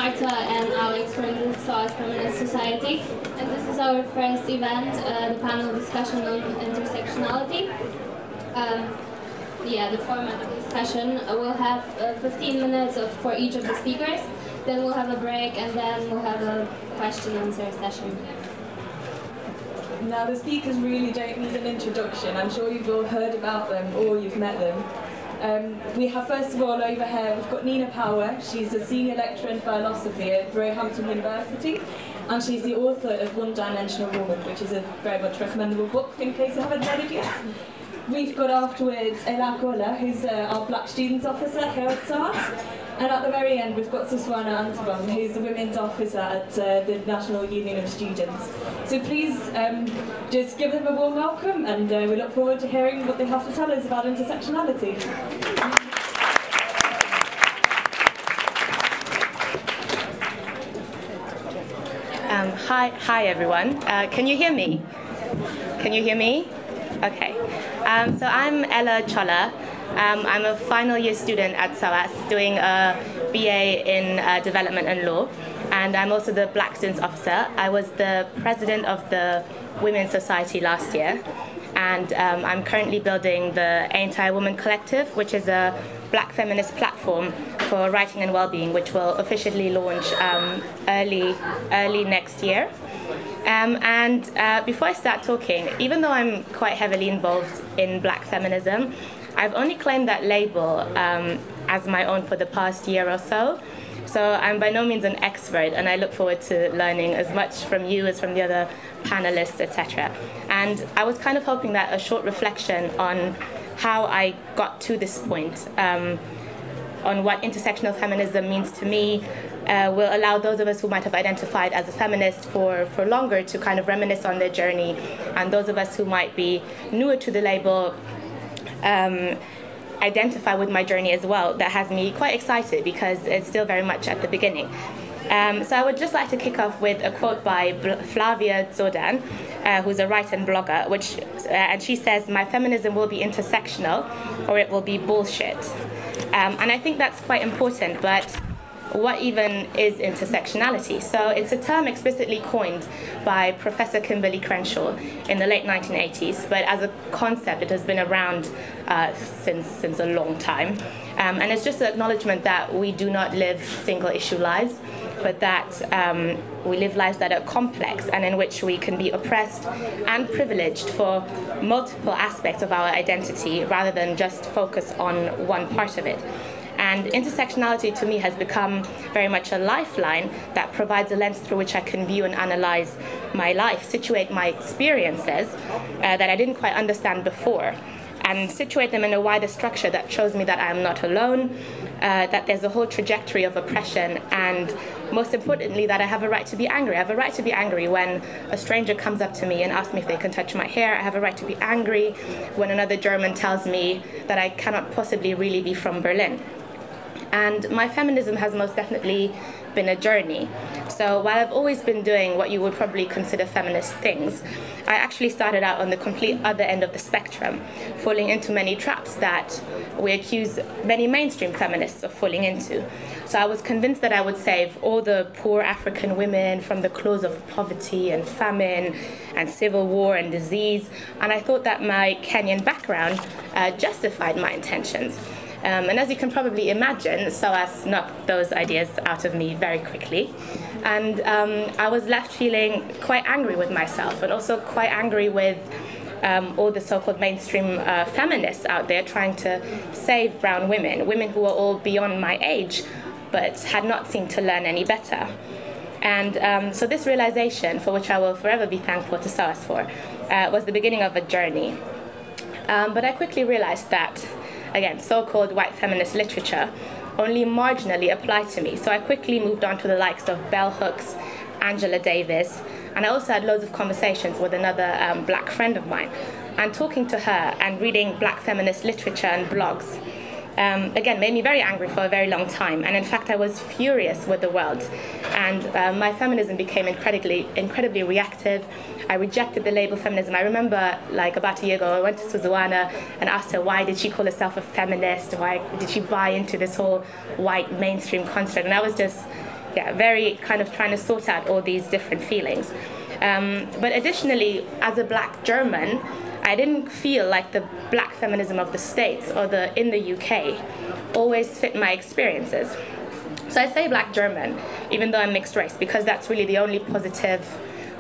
Marta and Alex from the SOAS Feminist Society, and this is our first event, the panel discussion on intersectionality. The format of this session, we'll have 15 minutes for each of the speakers, then we'll have a break, and then we'll have a question-answer session. Now, the speakers really don't need an introduction. I'm sure you've all heard about them or you've met them. We have, first of all, over here, we've got Nina Power. She's a senior lecturer in philosophy at Roehampton University, and she's the author of One-Dimensional Woman, which is a very much recommendable book in case you haven't read it yet. We've got afterwards Achola, who's our Black Students Officer here at SOAS. And at the very end, we've got Susuana Antubam, who's the Women's Officer at the National Union of Students. So please just give them a warm welcome, and we look forward to hearing what they have to tell us about intersectionality. Hi everyone. Can you hear me? Can you hear me? Okay. So I'm Achola. I'm a final year student at SOAS doing a BA in Development and Law, and I'm also the Black Students Officer. I was the president of the Women's Society last year, and I'm currently building the Ain't I Woman Collective, which is a Black feminist platform for writing and well-being, which will officially launch early next year. Before I start talking, even though I'm quite heavily involved in Black feminism, I've only claimed that label as my own for the past year or so. So I'm by no means an expert, and I look forward to learning as much from you as from the other panelists, etc. And I was kind of hoping that a short reflection on how I got to this point, on what intersectional feminism means to me, will allow those of us who might have identified as a feminist for longer to kind of reminisce on their journey, and those of us who might be newer to the label identify with my journey as well. That has me quite excited because it's still very much at the beginning. So I would just like to kick off with a quote by Flavia Zodan, who's a writer and blogger, and she says, "My feminism will be intersectional or it will be bullshit." And I think that's quite important, but what even is intersectionality? So it's a term explicitly coined by Professor Kimberly Crenshaw in the late 1980s, but as a concept it has been around since a long time. And it's just an acknowledgement that we do not live single-issue lives, but that we live lives that are complex and in which we can be oppressed and privileged for multiple aspects of our identity rather than just focus on one part of it. And intersectionality to me has become very much a lifeline that provides a lens through which I can view and analyze my life, situate my experiences that I didn't quite understand before, and situate them in a wider structure that shows me that I am not alone, that there's a whole trajectory of oppression, and most importantly, that I have a right to be angry. I have a right to be angry when a stranger comes up to me and asks me if they can touch my hair. I have a right to be angry when another German tells me that I cannot possibly really be from Berlin. And my feminism has most definitely been a journey. So while I've always been doing what you would probably consider feminist things, I actually started out on the complete other end of the spectrum, falling into many traps that we accuse many mainstream feminists of falling into. So I was convinced that I would save all the poor African women from the claws of poverty and famine and civil war and disease, and I thought that my Kenyan background justified my intentions. And as you can probably imagine, SOAS knocked those ideas out of me very quickly. And I was left feeling quite angry with myself, and also quite angry with all the so-called mainstream feminists out there trying to save brown women who were all beyond my age, but had not seemed to learn any better. And so this realization, for which I will forever be thankful to SOAS for, was the beginning of a journey. But I quickly realized that, again, so-called white feminist literature only marginally applied to me. So I quickly moved on to the likes of Bell Hooks, Angela Davis, and I also had loads of conversations with another black friend of mine. And talking to her and reading black feminist literature and blogs, again, made me very angry for a very long time. And in fact, I was furious with the world. And my feminism became incredibly reactive. I rejected the label feminism. I remember, like, about a year ago, I went to Susuana and asked her why did she call herself a feminist? Why did she buy into this whole white mainstream construct? And I was just very kind of trying to sort out all these different feelings. But additionally, as a black German, I didn't feel like the black feminism of the States or in the UK always fit my experiences. So I say black German, even though I'm mixed race, because that's really the only positive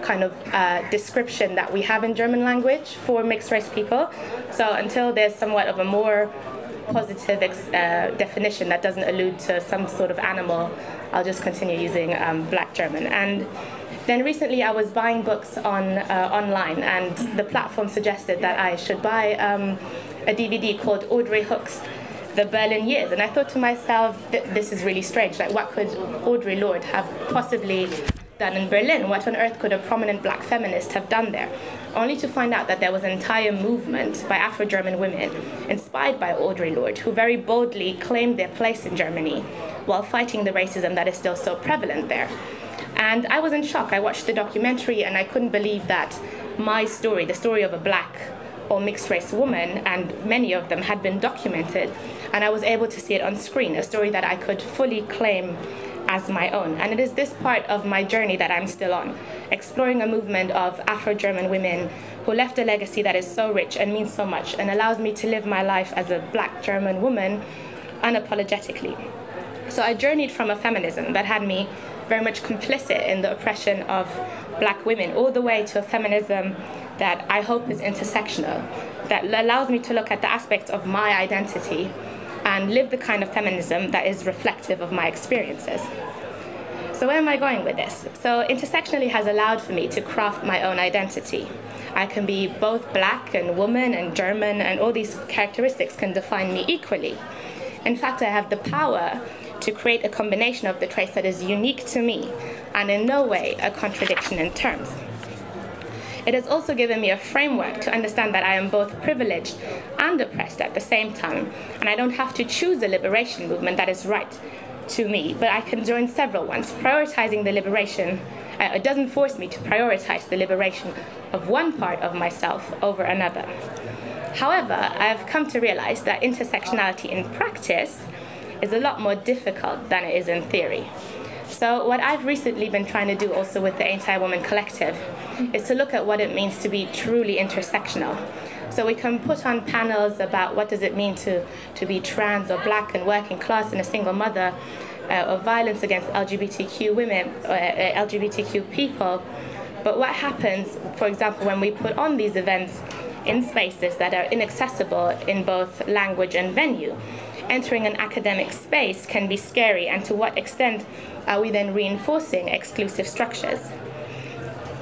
kind of description that we have in German language for mixed race people. So until there's somewhat of a more positive definition that doesn't allude to some sort of animal, I'll just continue using black German. And then recently I was buying books online, and the platform suggested that I should buy a DVD called Audrey Hooke's The Berlin Years. And I thought to myself, this is really strange. Like, what could Audre Lorde have possibly done in Berlin? What on earth could a prominent black feminist have done there? Only to find out that there was an entire movement by Afro-German women inspired by Audre Lorde, who very boldly claimed their place in Germany while fighting the racism that is still so prevalent there. And I was in shock. I watched the documentary and I couldn't believe that my story, the story of a black or mixed race woman, and many of them had been documented, and I was able to see it on screen, a story that I could fully claim as my own. And it is this part of my journey that I'm still on, exploring a movement of Afro-German women who left a legacy that is so rich and means so much and allows me to live my life as a black German woman unapologetically. So I journeyed from a feminism that had me very much complicit in the oppression of black women, all the way to a feminism that I hope is intersectional, that allows me to look at the aspects of my identity and live the kind of feminism that is reflective of my experiences. So where am I going with this? So intersectionally has allowed for me to craft my own identity. I can be both black and woman and German, and all these characteristics can define me equally. In fact, I have the power to create a combination of the traits that is unique to me and in no way a contradiction in terms. It has also given me a framework to understand that I am both privileged and oppressed at the same time, and I don't have to choose a liberation movement that is right to me, but I can join several ones, prioritizing the liberation. It doesn't force me to prioritize the liberation of one part of myself over another. However, I have come to realize that intersectionality in practice is a lot more difficult than it is in theory. So what I've recently been trying to do also with the Anti-Woman Collective is to look at what it means to be truly intersectional. So we can put on panels about what does it mean to be trans or black and working class and a single mother, or violence against LGBTQ women, or LGBTQ people. But what happens, for example, when we put on these events in spaces that are inaccessible in both language and venue? Entering an academic space can be scary, and to what extent are we then reinforcing exclusive structures?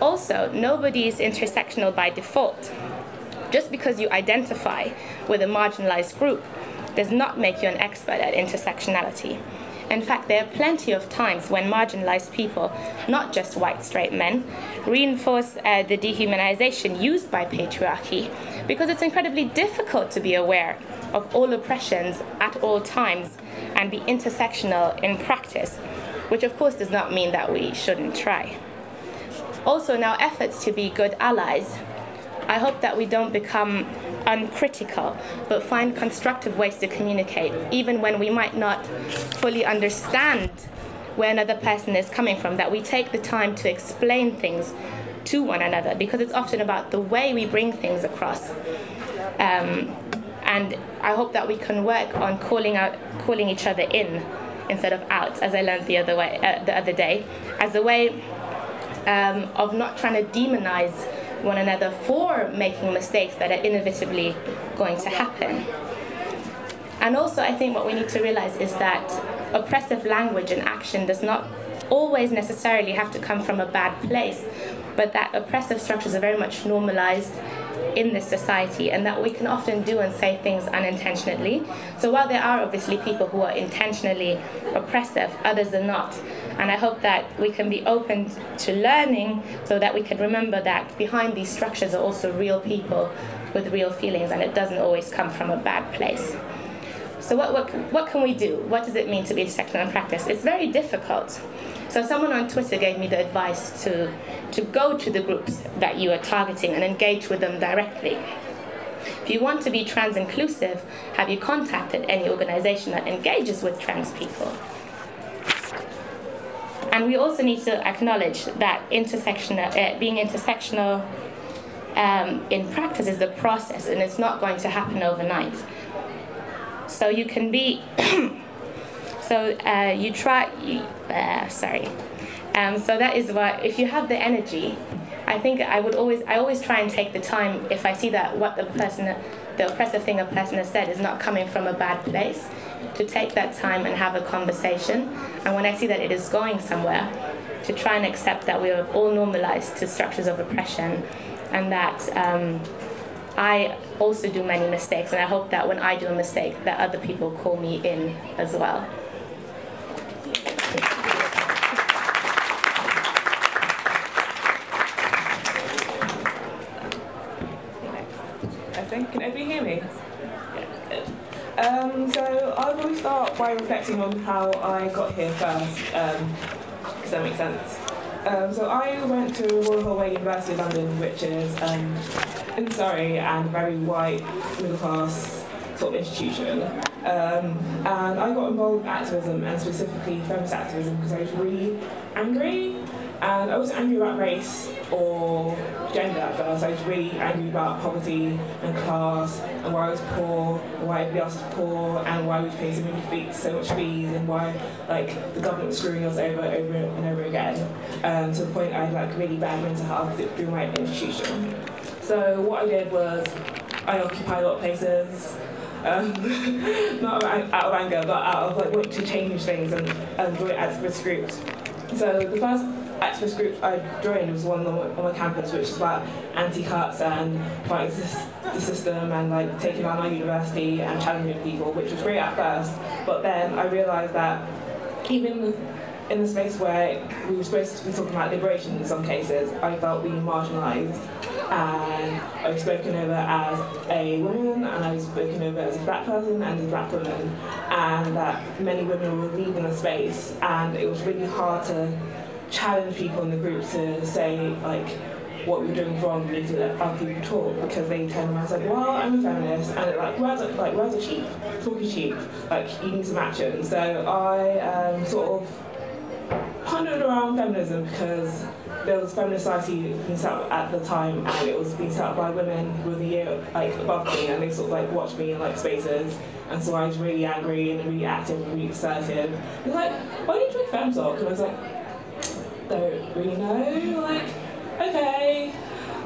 Also, nobody is intersectional by default. Just because you identify with a marginalized group does not make you an expert at intersectionality. In fact, there are plenty of times when marginalized people, not just white straight men, reinforce the dehumanization used by patriarchy, because it's incredibly difficult to be aware of all oppressions at all times and be intersectional in practice, which of course does not mean that we shouldn't try. Also, in our efforts to be good allies, I hope that we don't become uncritical, but find constructive ways to communicate, even when we might not fully understand where another person is coming from, that we take the time to explain things to one another, because it's often about the way we bring things across. And I hope that we can work on calling each other in instead of out, as I learned the other day, as a way of not trying to demonize one another for making mistakes that are inevitably going to happen. And also, I think what we need to realize is that oppressive language and action does not always necessarily have to come from a bad place, but that oppressive structures are very much normalized in this society, and that we can often do and say things unintentionally. So while there are obviously people who are intentionally oppressive, others are not. And I hope that we can be open to learning so that we can remember that behind these structures are also real people with real feelings, and it doesn't always come from a bad place. So what can we do? What does it mean to be intersectional in practice? It's very difficult. So someone on Twitter gave me the advice to go to the groups that you are targeting and engage with them directly. If you want to be trans inclusive, have you contacted any organization that engages with trans people? And we also need to acknowledge that being intersectional in practice is the process, and it's not going to happen overnight. So you can be, so that is why, if you have the energy, I think I always try and take the time, if I see that what the oppressive thing a person has said is not coming from a bad place, to take that time and have a conversation. And when I see that it is going somewhere, to try and accept that we are all normalized to structures of oppression, and that I also do many mistakes, and I hope that when I do a mistake that other people call me in as well. Can everybody hear me? Yeah, good. So I will start by reflecting on how I got here first, because that makes sense. So I went to Royal University of London, which is in Surrey, and a very white, middle class sort of institution. And I got involved in activism, and specifically feminist activism, because I was really angry. And I wasn't angry about race or gender at first. I was really angry about poverty and class, and why I was poor, and why everybody else was poor, and why we pay so much fees, and why the government was screwing us over and over again. To the point I had really bad mental health through my institution. So what I did was I occupied a lot of places. Not out of anger, but out of wanting to change things and join activist groups. So the first activist group I joined was one on my campus, which is about anti-cuts and fighting the system and taking on our university and challenging people, which was great at first. But then I realised that even in the space where we were supposed to be talking about liberation in some cases, I felt being marginalised, and I was spoken over as a woman, and I was spoken over as a black person and as a black woman, and that many women were leaving the space, and it was really hard to challenge people in the group to say what we're doing wrong, we need to let other people talk, because they turn around and say, well, I'm a feminist, and it's words are cheap, talk is cheap, you need some action. So I sort of pondered around feminism, because there was feminist society being set up at the time, and it was being set up by women who were the year above me, and they sort of watched me in spaces, and so I was really angry and really active and really assertive. They were like, why don't you join FemSoc? And I was like, don't really know, okay.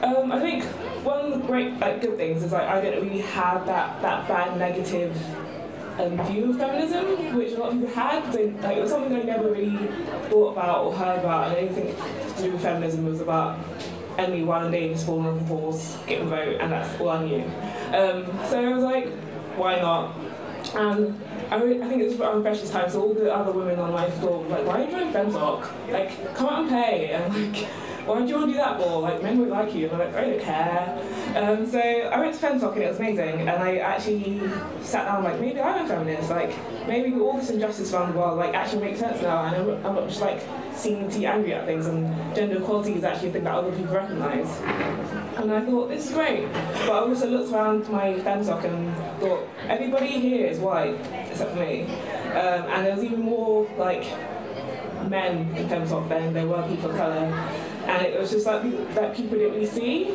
I think one of the great good things is I didn't really have that bad negative view of feminism, which a lot of people had. So, it was something I never really thought about or heard about, and anything to do with feminism was about Emily Warren Davis falling off the horse, getting a vote, and that's all I knew. So I was like, why not? And I think it was around precious time, so all the other women on my floor were like, why are you joining FemSoc? Come out and pay. And why do you want to do that for? Men won't like you. And I'm like, I don't care. So I went to FemSoc, and it was amazing. And I actually sat down maybe I'm a feminist. Maybe all this injustice around the world actually makes sense now. And I'm not just seeming to be angry at things. And gender equality is actually a thing that other people recognise. And I thought, this is great. But I also looked around my FemSoc and thought, everybody here is white, except for me. And there was even more men in FemSoc than there were people of colour. And it was just that people didn't really see,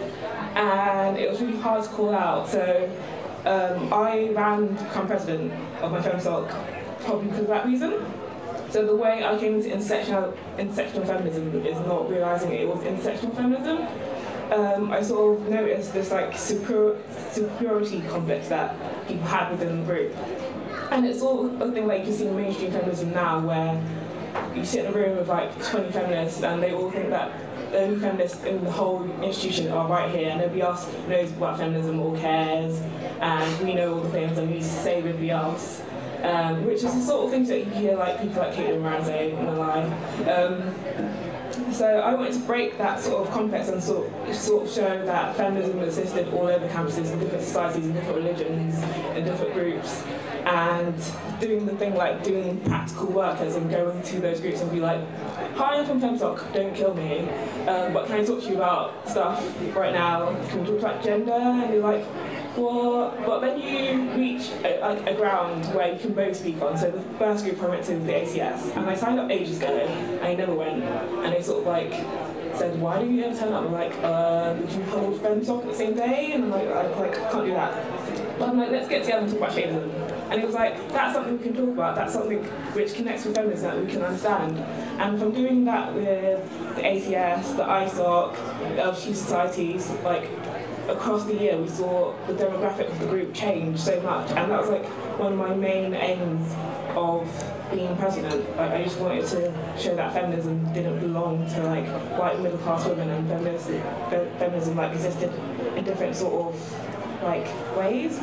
and it was really hard to call out. So I ran to become president of my FemSoc probably because of that reason. So the way I came into intersectional feminism is not realising it was intersectional feminism. I sort of noticed this superiority complex that people had within the group. And it's sort of a thing you can see in mainstream feminism now, where you sit in a room with 20 feminists, and they all think that the only feminists in the whole institution are right here, and nobody else knows about feminism or cares, and we know all the things and we need to save everybody else. Which is the sort of things that you hear people like Caitlin Moran say in the line. So I wanted to break that sort of complex and sort of show that feminism existed all over campuses, in different societies, in different religions, in different groups, and doing the thing doing practical workers and going to those groups and be like, hi, I'm from FemSoc, don't kill me, but can I talk to you about stuff right now? Can we talk about gender? And you're like, But then you reach a ground where you can both speak on. So the first group I went to was the ACS, and I signed up ages ago, and I never went. And they sort of like said, why do you ever turn up? I'm like, did you hold FemSoc the same day? And I was like, I can't do that. But I'm like, let's get together and talk about feminism. And it was like, that's something we can talk about, that's something which connects with feminism that we can understand. And from doing that with the ACS, the ISOC, the LGBT societies, like across the year we saw the demographic of the group change so much. And that was like one of my main aims of being president. Like, I just wanted to show that feminism didn't belong to like white middle class women, and feminism like existed in different sort of like ways.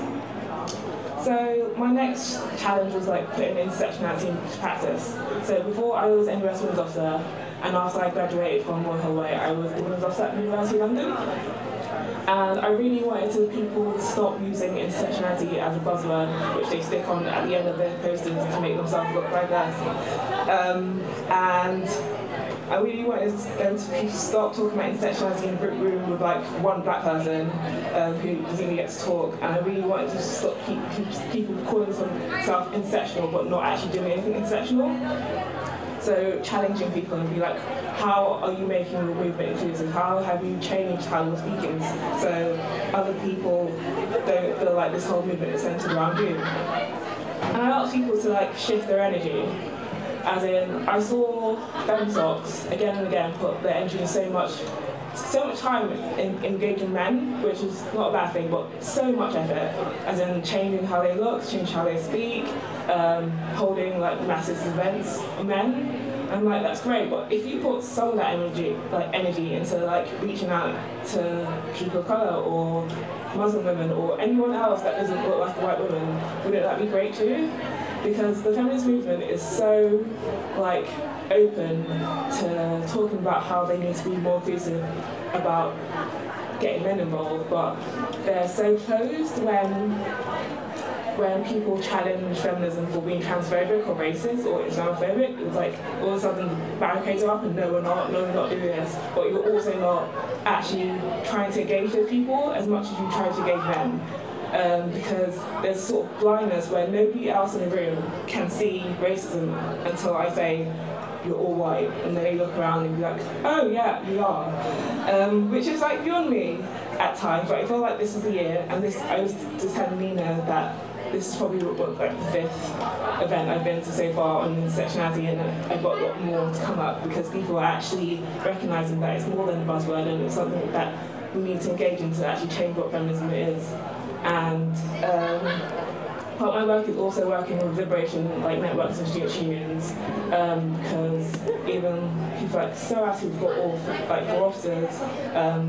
So my next challenge was like putting intersectionality into practice. So before I was NUS Women's Officer, and after I graduated from Royal, I was the Women's Officer at the University of London. And I really wanted people to stop using intersectionality as a buzzword, which they stick on at the end of their postings to make themselves look diverse. And I really wanted them to stop talking about intersectionality in a group room with like one black person who doesn't even get to talk. And I really wanted to stop people calling themselves intersectional but not actually doing anything intersectional. So challenging people and be like, how are you making your movement inclusive? How have you changed how you're speaking so other people don't feel like this whole movement is centered around you? And I asked people to like shift their energy. As in, I saw FemSocs again and again put their energy in so much time in engaging men, which is not a bad thing, but so much effort, as in changing how they look, changing how they speak, holding like massive events of men. And like, that's great, but if you put some of that energy into like reaching out to people of colour or Muslim women or anyone else that doesn't look like a white woman, wouldn't that be great too? Because the feminist movement is so like open to talking about how they need to be more inclusive about getting men involved, but they're so closed when people challenge feminism for being transphobic or racist or Islamophobic. It's like all of a sudden barricades are up and no, we're not doing this, but you're also not actually trying to engage those people as much as you try to engage men. Because there's sort of blindness where nobody else in the room can see racism until I say, you're all white, and then they look around and be like, oh yeah, we are. Which is like beyond me at times, but I feel like this is the year, and I was just telling Nina that this is probably like the 5th event I've been to so far on intersectionality, and I've got a lot more to come up because people are actually recognising that it's more than a buzzword and it's something that we need to engage in to actually change what feminism is. And part of my work is also working with liberation like networks and student unions, because even people like SOAS who've got all like 4 officers,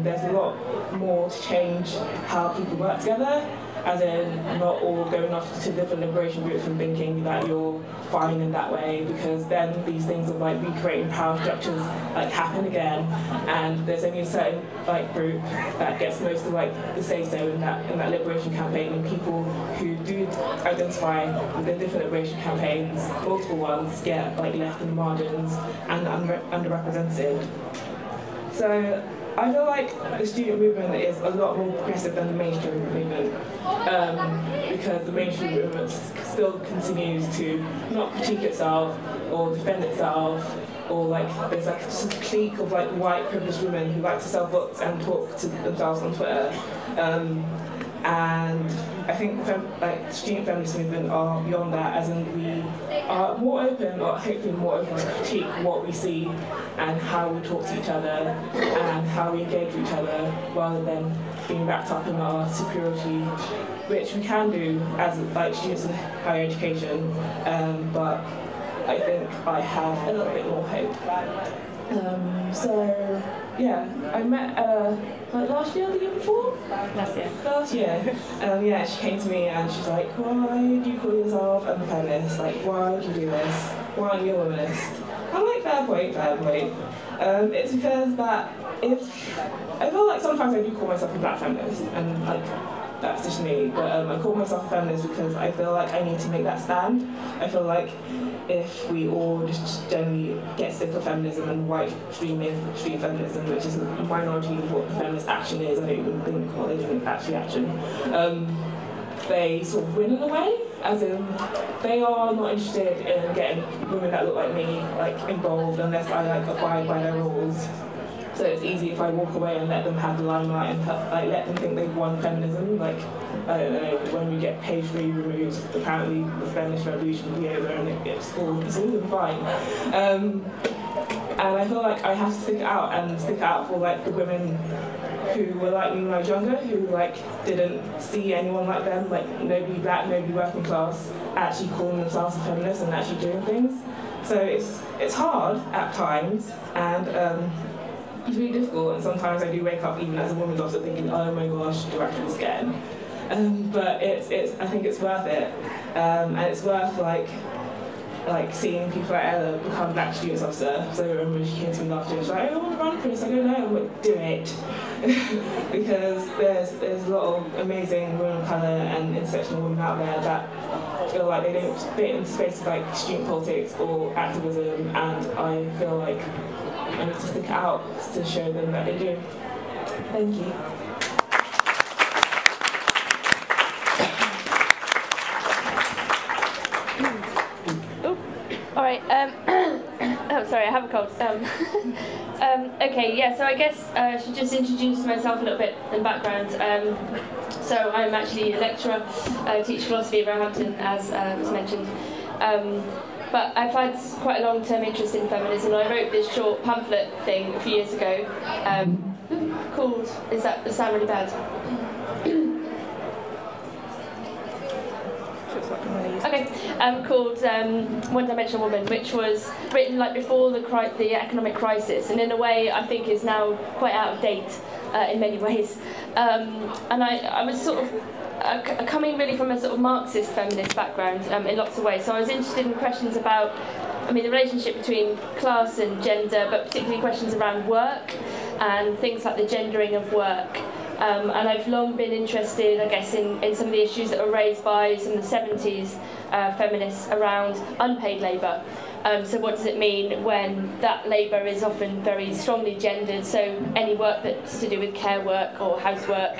there's a lot more to change how people work together, as in not all going off to different liberation groups and thinking that you're fine in that way, because then these things of like recreating power structures like happen again, and there's only a certain like group that gets most of like the say-so in that liberation campaign, and people who do identify with the different liberation campaigns, multiple ones, get like left in the margins and underrepresented. So I feel like the student movement is a lot more progressive than the mainstream movement, because the mainstream movement still continues to not critique itself or defend itself, or like there's like a clique of like white privileged women who like to sell books and talk to themselves on Twitter. And I think like student feminist movement are beyond that, as in we are more open, or hopefully more open to critique what we see and how we talk to each other and how we engage with each other, rather than being wrapped up in our superiority, which we can do as like students in higher education, but I think I have a little bit more hope. So yeah, I met like last year or the year before? Last year. Yeah, she came to me and she's like, why do you call yourself a feminist? Like, why would you do this? Why are you a womanist? I'm like, fair point. It's because that I feel like sometimes I do call myself a black feminist, and like that position me, but I call myself a feminist because I feel like I need to make that stand. I feel like if we all just generally get sick of feminism and white extreme feminism, which is a minority of what feminist action is, I don't even think what they're doing actually action, they sort of win in a way, as in they are not interested in getting women that look like me involved unless I abide by their rules. So it's easy if I walk away and let them have the limelight and let them think they've won feminism. I don't know, when we get page 3 removed, apparently the feminist revolution will be over and it's all been fine. And I feel like I have to stick it out for the women who were like me when I was younger, who didn't see anyone like them, nobody black, nobody working class, actually calling themselves a feminist and actually doing things. So it's hard at times, and it's really difficult, and sometimes I do wake up even as a woman doctor thinking, oh my gosh, do I feel scared? But I think it's worth it, and it's worth seeing people like Ella become black students officer. So I remember she came to me last year, she's like, I want to run for this. I don't know, I'm like, do it. Because there's a lot of amazing women of colour and intersectional women out there that feel like they don't fit into spaces like student politics or activism, and I feel like I need to stick it out to show them that they do. Thank you. All right. Oh, sorry, I have a cold. Okay, yeah. So I guess I should just introduce myself a little bit in background. So I'm actually a lecturer. I teach philosophy at Roehampton, as was mentioned. But I've had quite a long-term interest in feminism. I wrote this short pamphlet thing a few years ago called, does that sound really bad? Okay, called One-Dimensional Woman, which was written before the economic crisis, and in a way I think is now quite out of date in many ways. And I was sort of coming really from a sort of Marxist feminist background in lots of ways, so I was interested in questions about, the relationship between class and gender, but particularly questions around work and things like the gendering of work. And I've long been interested, I guess, in some of the issues that were raised by some of the 70s feminists around unpaid labour. So what does it mean when that labour is often very strongly gendered? So any work that's to do with care work or housework,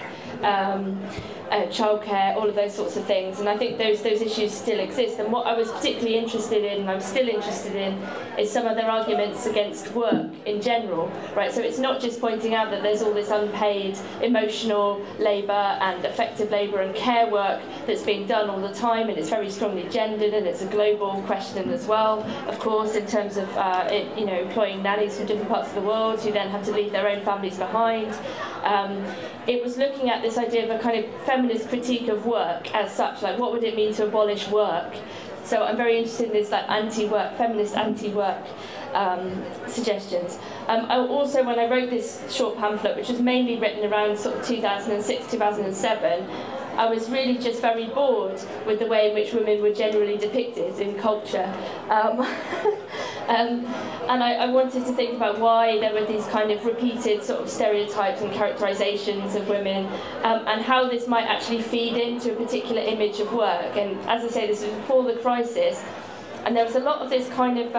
childcare, all of those sorts of things. And I think those issues still exist. And what I was particularly interested in, and I'm still interested in, is some of their arguments against work in general, right? So it's not just pointing out that there's all this unpaid emotional labour and affective labour and care work that's being done all the time, and it's very strongly gendered, and it's a global question as well, of course, in terms of employing nannies from different parts of the world who then have to leave their own families behind. It was looking at this idea of a kind of feminist critique of work as such, what would it mean to abolish work? So I'm very interested in this anti-work, feminist anti-work suggestions. Also, when I wrote this short pamphlet, which was mainly written around sort of 2006, 2007, I was really just very bored with the way in which women were generally depicted in culture. And I wanted to think about why there were these kind of repeated sort of stereotypes and characterizations of women, and how this might actually feed into a particular image of work. And as I say, this was before the crisis, and there was a lot of this kind of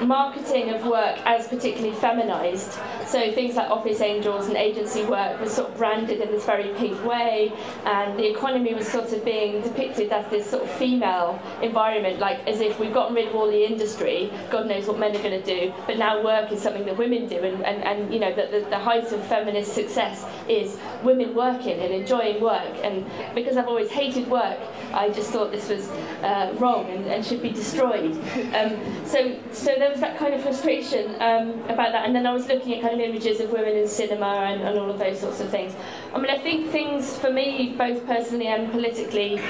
marketing of work as particularly feminised. So things like office angels and agency work was sort of branded in this very pink way, and the economy was sort of being depicted as this sort of female environment, as if we've gotten rid of all the industry, God knows what men are going to do, but now work is something that women do, and the height of feminist success is women working and enjoying work. And because I've always hated work, I just thought this was wrong and should be destroyed. So there was that kind of frustration about that, and then I was looking at kind of images of women in cinema and all of those sorts of things. I think things for me, both personally and politically,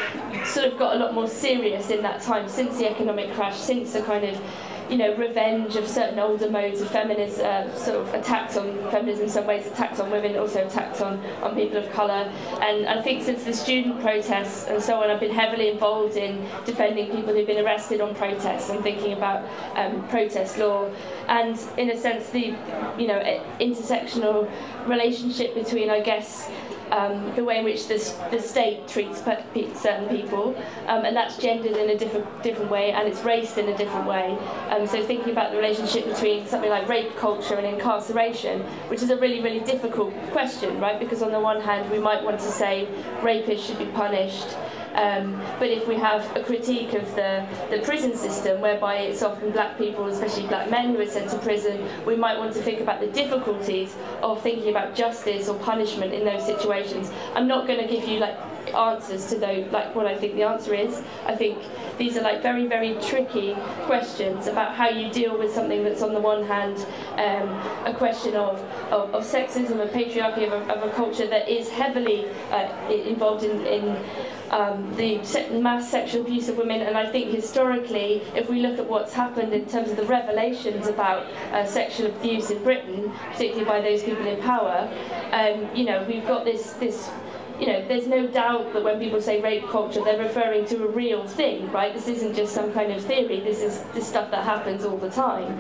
sort of got a lot more serious in that time, since the economic crash, since the kind of revenge of certain older modes of feminism, sort of attacks on feminism in some ways, attacks on women, also attacks on people of colour. And I think since the student protests and so on, I've been heavily involved in defending people who've been arrested on protests and thinking about protest law. And in a sense, the intersectional relationship between, I guess, the way in which the state treats certain people, and that's gendered in a different way, and it's raced in a different way. So thinking about the relationship between something like rape culture and incarceration, which is a really, really difficult question, right? Because on the one hand, we might want to say rapists should be punished, but if we have a critique of the prison system, whereby it's often black people, especially black men, who are sent to prison, we might want to think about the difficulties of thinking about justice or punishment in those situations. I'm not going to give you like answers to those, like what I think the answer is. I think these are like very, very tricky questions about how you deal with something that's on the one hand a question of sexism and patriarchy of a culture that is heavily involved in the mass sexual abuse of women. And I think historically, if we look at what's happened in terms of the revelations about sexual abuse in Britain, particularly by those people in power, you know, we've got this you know, there's no doubt that when people say rape culture, they're referring to a real thing, right? This isn't just some kind of theory. This is this stuff that happens all the time.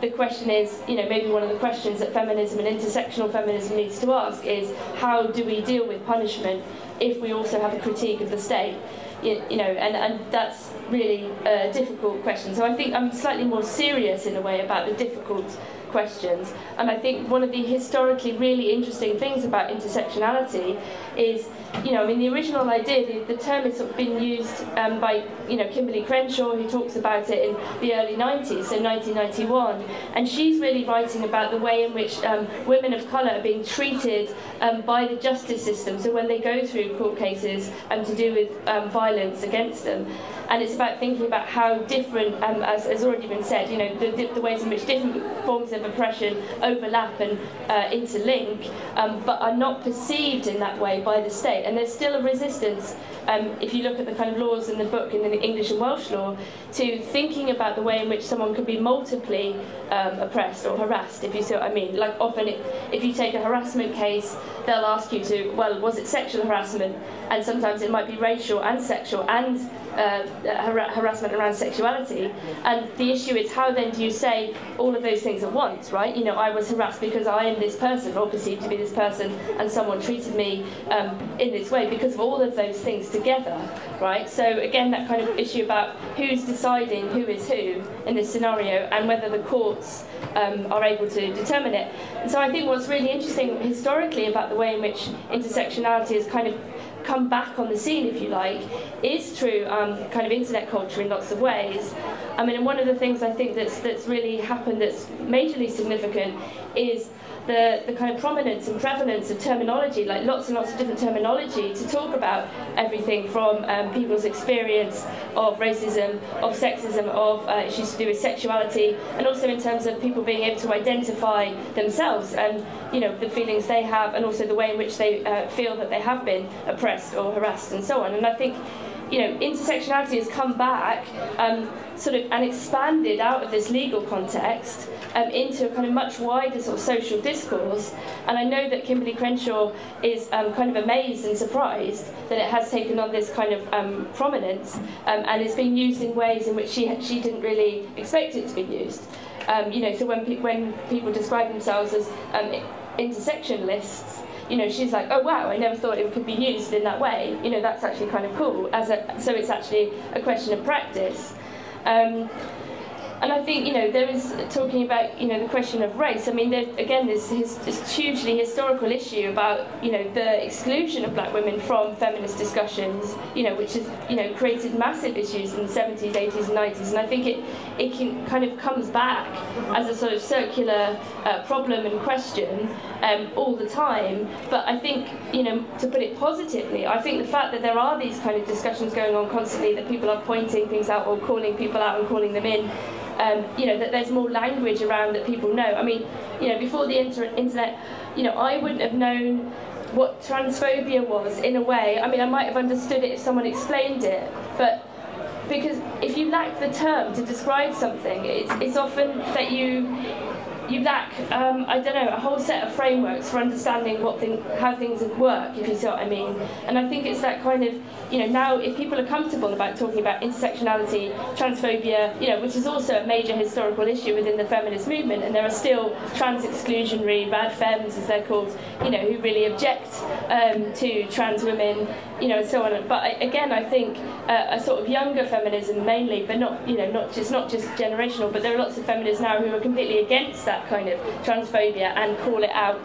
The question is, you know, maybe one of the questions that feminism and intersectional feminism needs to ask is, how do we deal with punishment if we also have a critique of the state? You know, and that's really a difficult question. So I think I'm slightly more serious in a way about the difficult questions. And I think one of the historically really interesting things about intersectionality is, you know, I mean, the original idea, the term has sort of been used by, you know, Kimberly Crenshaw, who talks about it in the early 90s, so 1991, and she's really writing about the way in which women of colour are being treated by the justice system, so when they go through court cases to do with violence against them. And it's about thinking about how different, as has already been said, you know, the ways in which different forms of oppression overlap and interlink, but are not perceived in that way by the state. And there's still a resistance, if you look at the kind of laws in the book, in the English and Welsh law, to thinking about the way in which someone could be multiply oppressed or harassed, if you see what I mean. Like often, if you take a harassment case, they'll ask you to, well, was it sexual harassment? And sometimes it might be racial and sexual and harassment around sexuality. And the issue is, how then do you say all of those things at once, right? You know, I was harassed because I am this person, or perceived to be this person, and someone treated me in this way, because of all of those things together, right? So again, that kind of issue about who's deciding who is who in this scenario, and whether the courts are able to determine it. And so I think what's really interesting historically about the way in which intersectionality has kind of come back on the scene, if you like, is through kind of internet culture in lots of ways. I mean, and one of the things I think that's really happened that's majorly significant is the kind of prominence and prevalence of terminology, like lots and lots of different terminology to talk about everything from people's experience of racism, of sexism, of issues to do with sexuality, and also in terms of people being able to identify themselves and, you know, the feelings they have, and also the way in which they feel that they have been oppressed or harassed and so on. And I think, you know, intersectionality has come back sort of and expanded out of this legal context into a kind of much wider sort of social discourse. And I know that Kimberly Crenshaw is kind of amazed and surprised that it has taken on this kind of prominence and is being used in ways in which she didn't really expect it to be used. You know, so when people describe themselves as intersectionalists, you know, she's like, oh wow, I never thought it could be used in that way. You know, that's actually kind of cool. So it's actually a question of practice. And I think, you know, there is talking about, you know, the question of race. I mean, again, this hugely historical issue about, you know, the exclusion of black women from feminist discussions, you know, which has, you know, created massive issues in the 70s, 80s and 90s. And I think it can kind of comes back as a sort of circular problem and question all the time. But I think, you know, to put it positively, I think the fact that there are these kind of discussions going on constantly, that people are pointing things out or calling people out and calling them in, you know, that there's more language around that people know. I mean, you know, before the internet, you know, I wouldn't have known what transphobia was in a way. I mean, I might have understood it if someone explained it, but because if you lack the term to describe something, it's often that you you lack, I don't know, a whole set of frameworks for understanding how things work, if you see what I mean. And I think it's that kind of, now if people are comfortable about talking about intersectionality, transphobia, which is also a major historical issue within the feminist movement, and there are still trans-exclusionary rad femmes, as they're called, who really object to trans women, and so on. But again, I think a sort of younger feminism mainly, but not just generational, but there are lots of feminists now who are completely against that kind of transphobia and call it out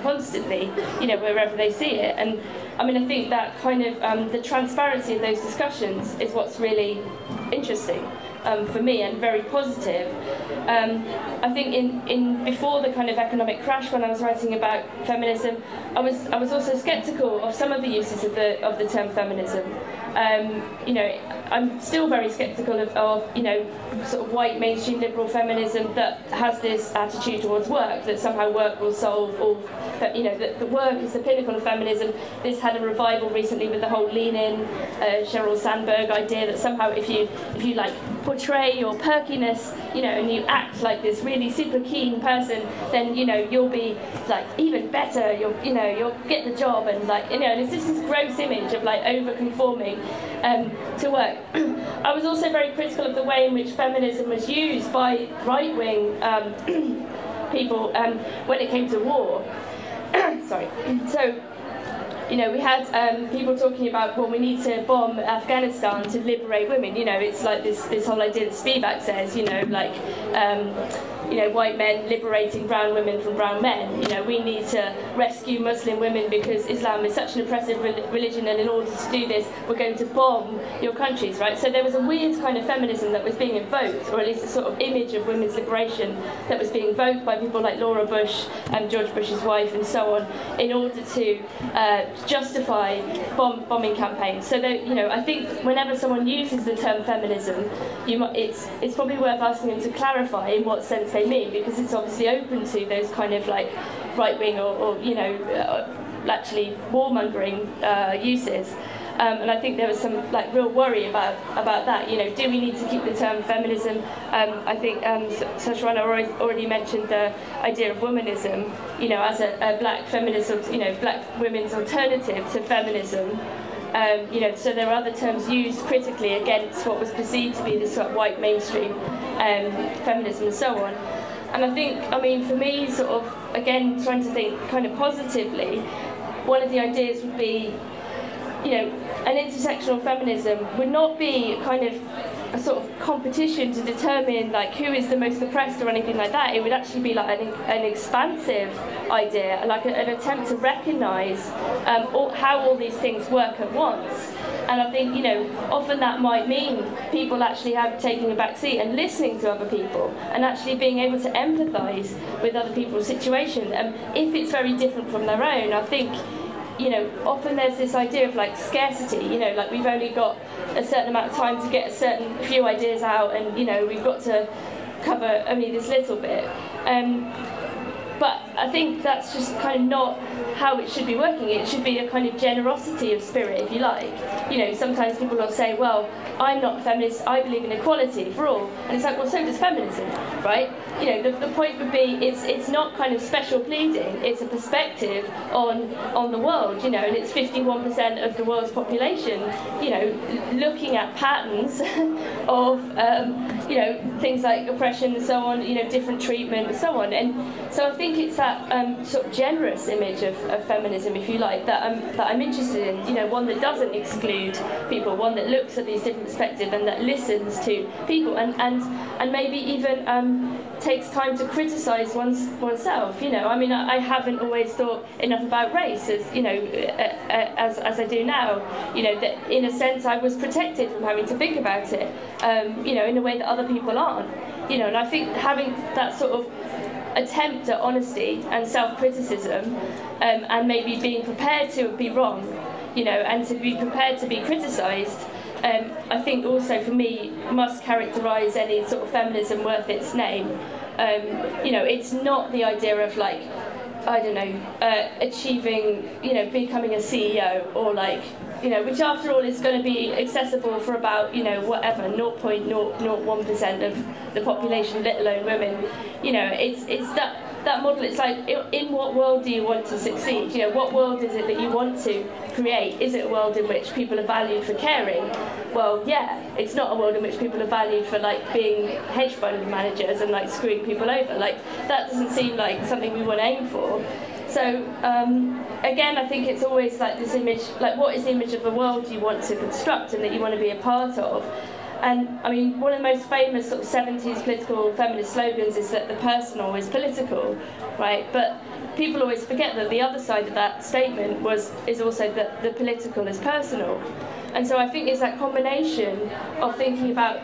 constantly, wherever they see it. And I mean, I think that kind of the transparency of those discussions is what's really interesting for me, and very positive. I think in before the kind of economic crash, when I was writing about feminism, I was also sceptical of some of the uses of the term feminism. I'm still very sceptical of sort of white mainstream liberal feminism that has this attitude towards work, that somehow work will solve all, that work is the pinnacle of feminism. This had a revival recently with the whole lean-in, Sheryl Sandberg idea that somehow if you like portray your perkiness, and you act like this really super keen person, then you'll be like even better. You'll get the job, and and it's just this gross image of like over-conforming to work. I was also very critical of the way in which feminism was used by right-wing people when it came to war. Sorry. So, we had people talking about, well, we need to bomb Afghanistan to liberate women. It's like this whole idea that Spivak says, white men liberating brown women from brown men. We need to rescue Muslim women because Islam is such an oppressive religion, and in order to do this, we're going to bomb your countries, right? So there was a weird kind of feminism that was being invoked, or at least a sort of image of women's liberation that was being invoked by people like Laura Bush and George Bush's wife and so on, in order to justify bombing campaigns. So that, I think whenever someone uses the term feminism, it's probably worth asking them to clarify in what sense they mean, because it's obviously open to those kind of like right-wing or actually warmongering uses. And I think there was some like real worry about that. Do we need to keep the term feminism? I think Susuana already mentioned the idea of womanism, as a black feminist, black women's alternative to feminism. So there are other terms used critically against what was perceived to be this sort of white mainstream feminism and so on. And I think, for me, sort of, again, trying to think kind of positively, one of the ideas would be, an intersectional feminism would not be kind of a sort of competition to determine like who is the most oppressed or anything like that. It would actually be like an expansive idea, like an attempt to recognise how all these things work at once. And I think, often that might mean people actually taking a back seat and listening to other people, and actually being able to empathise with other people's situation. If it's very different from their own, I think, often there's this idea of like scarcity, like we've only got a certain amount of time to get a certain few ideas out, and we've got to cover only this little bit. But I think that's just kind of not how it should be working. It should be a kind of generosity of spirit, if you like. Sometimes people will say, well, I'm not a feminist, I believe in equality for all. And it's like, well, so does feminism, right? The point would be, it's not kind of special pleading, it's a perspective on the world, and it's 51% of the world's population, looking at patterns of, things like oppression and so on, different treatment and so on. And so I think it's that sort of generous image of feminism, if you like, that I'm interested in, one that doesn't exclude people, one that looks at these different perspectives and that listens to people, and maybe even takes time to criticise oneself. I haven't always thought enough about race as I do now. That in a sense I was protected from having to think about it, in a way that other people aren't. And I think having that sort of attempt at honesty and self-criticism, and maybe being prepared to be wrong, and to be prepared to be criticised, I think also for me must characterise any sort of feminism worth its name. It's not the idea of like, I don't know, achieving, becoming a CEO, or like which after all is going to be accessible for about, whatever, 0.001% of the population, let alone women. It's that model. It's like, in what world do you want to succeed? What world is it that you want to create? Is it a world in which people are valued for caring? Well, yeah, it's not a world in which people are valued for being hedge fund managers and screwing people over. That doesn't seem like something we want to aim for. So again, I think it's always this image, what is the image of the world you want to construct and that you want to be a part of? And I mean, one of the most famous sort of 70s political feminist slogans is that the personal is political, right? But people always forget that the other side of that statement is also that the political is personal. And so I think it's that combination of thinking about,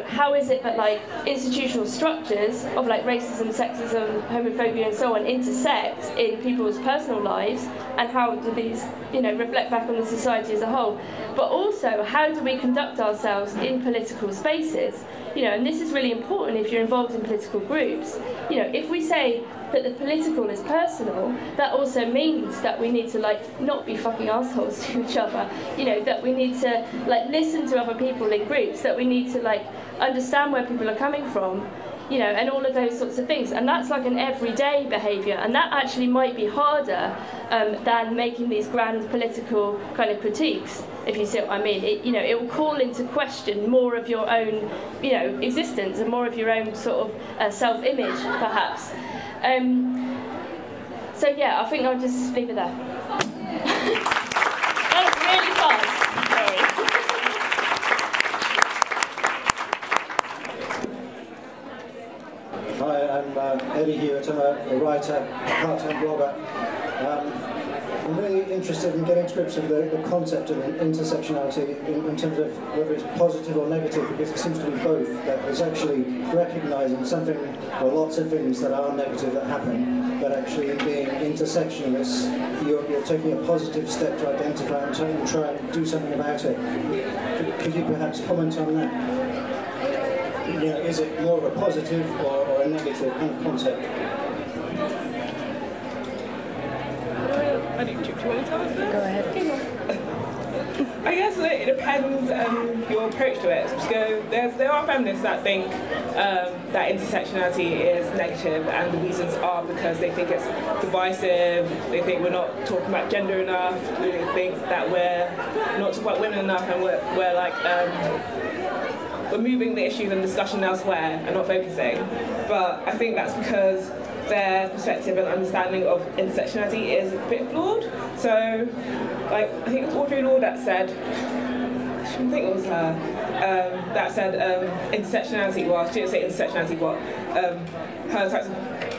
how is it that institutional structures of racism, sexism, homophobia and so on intersect in people's personal lives, and how do these, reflect back on the society as a whole. But also, how do we conduct ourselves in political spaces? And this is really important if you're involved in political groups. If we say that the political is personal, that also means that we need to not be fucking assholes to each other. That we need to listen to other people in groups. That we need to understand where people are coming from. And all of those sorts of things. And that's an everyday behaviour, and that actually might be harder than making these grand political kind of critiques, if you see what I mean. It will call into question more of your own, existence and more of your own sort of self-image, perhaps. So yeah, I think I'll just leave it there. That was really fast. Sorry. Hi, I'm Eddie Hewitt. I'm a writer, part-time blogger. I'm really interested in getting to grips with the concept of intersectionality in terms of whether it's positive or negative, because it seems to be both. That it's actually recognising something, or lots of things that are negative that happen, but actually being intersectionalist, you're taking a positive step to identify and try and do something about it. Could you perhaps comment on that? Is it more of a positive or a negative kind of concept? Do you want to tell us that? Go ahead. I guess it depends your approach to it. So there are feminists that think that intersectionality is negative, and the reasons are because they think it's divisive, they think we're not talking about gender enough, they think that we're not talking about women enough, and we're moving the issues and discussion elsewhere and not focusing. But I think that's because their perspective and understanding of intersectionality is a bit flawed. So, I think it was Audre Lorde that said, I shouldn't think it was her, that said intersectionality, well, she didn't say intersectionality, but her types of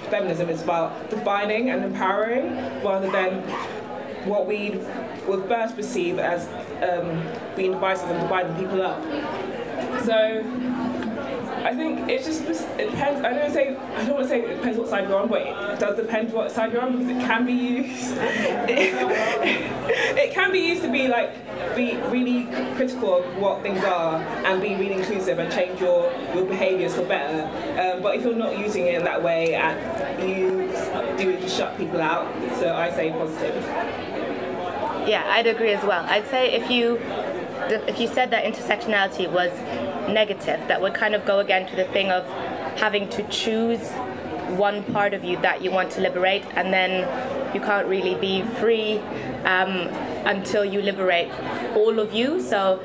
feminism is about defining and empowering rather than what we would first perceive as being divisive and dividing people up. So I think it depends. I don't want to say it depends what side you're on, but it does depend what side you're on, because it can be used. It can be used to be really critical of what things are and be really inclusive and change your behaviours for better. But if you're not using it in that way, you do it to shut people out. So I say positive. Yeah, I'd agree as well. I'd say if you said that intersectionality was negative, that would kind of go again to the thing of having to choose one part of you that you want to liberate, and then you can't really be free until you liberate all of you. So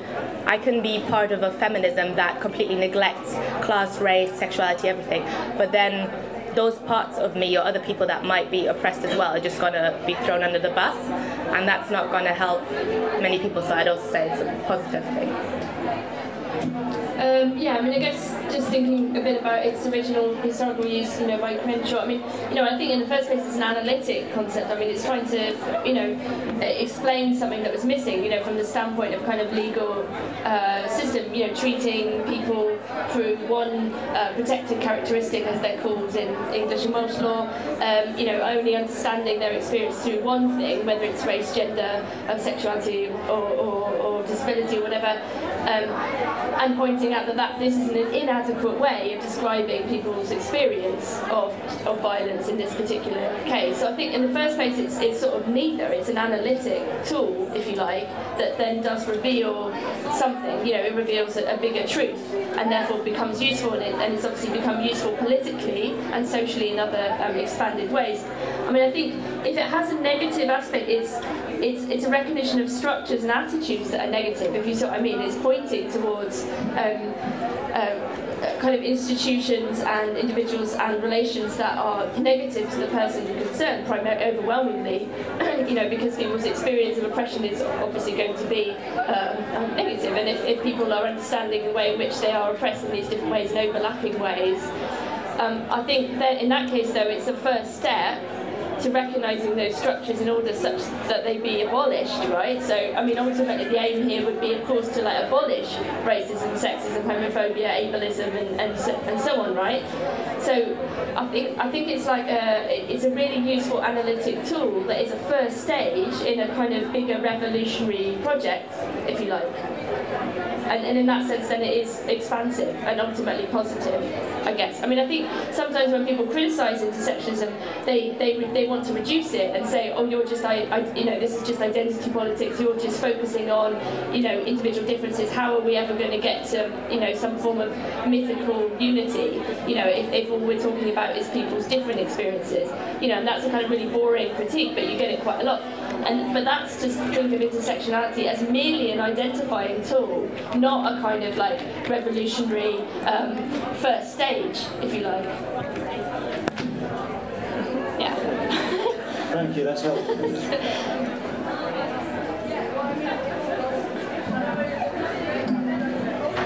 I can be part of a feminism that completely neglects class, race, sexuality, everything, but then those parts of me or other people that might be oppressed as well are just going to be thrown under the bus, and that's not going to help many people. So I'd also say it's a positive thing. Yeah, I mean, I guess just thinking a bit about its original historical use, by Crenshaw. I mean, I think in the first place it's an analytic concept. I mean, it's trying to, explain something that was missing, from the standpoint of kind of legal system, treating people through one protected characteristic, as they're called in English and Welsh law, only understanding their experience through one thing, whether it's race, gender, sexuality, or disability, or whatever, and pointing pointing out that this is an inadequate way of describing people's experience of violence in this particular case. So I think in the first place it's sort of neither. It's an analytic tool, if you like, that then does reveal something. You know, it reveals a bigger truth and therefore becomes useful, and it's obviously become useful politically and socially in other expanded ways. I mean, I think if it has a negative aspect, it's a recognition of structures and attitudes that are negative, if you see what I mean. It's pointing towards kind of institutions and individuals and relations that are negative to the person concerned, primarily, overwhelmingly, you know, because people's experience of oppression is obviously going to be negative. And if people are understanding the way in which they are oppressed in these different ways, in overlapping ways, I think that in that case, though, it's a first step to recognising those structures in order such that they be abolished, right? So, I mean, ultimately the aim here would be, of course, to like abolish racism, sexism, homophobia, ableism, and so on, right? So, I think it's like it's a really useful analytic tool that is a first stage in a kind of bigger revolutionary project, if you like. And in that sense, then it is expansive and ultimately positive, I guess. I mean, I think sometimes when people criticise intersectionalism, they want to reduce it and say, oh, you're just, you know, this is just identity politics. You're just focusing on, you know, individual differences. How are we ever going to get to, you know, some form of mythical unity? You know, if all we're talking about is people's different experiences, you know, and that's a kind of really boring critique, but you get it quite a lot. But that's just think of intersectionality as merely an identifying tool, not a kind of like revolutionary first stage, if you like. Yeah. Thank you, that's helpful.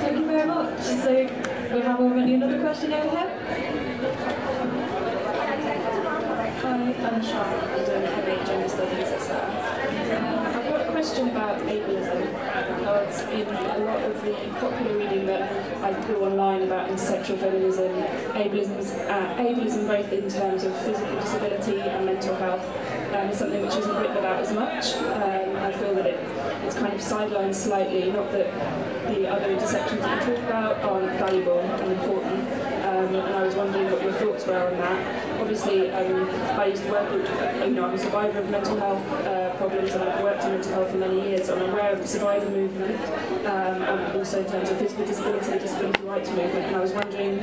Thank you very much. So we have already another question over here. Hi, I'm Charlotte. I'm doing MA Gender Studies at SOAS. I've got a question about ableism. Because in a lot of the popular reading that I do online about intersectional feminism, ableism both in terms of physical disability and mental health is something which isn't written about as much. I feel that it's kind of sidelined slightly, not that the other intersections that you talk about aren't valuable and important. And I was wondering what your thoughts were on that. Obviously, I used to work with, I'm a survivor of mental health problems, and I've worked in mental health for many years, so I'm aware of the survivor movement, and also in terms of physical disability, the disability rights movement, and I was wondering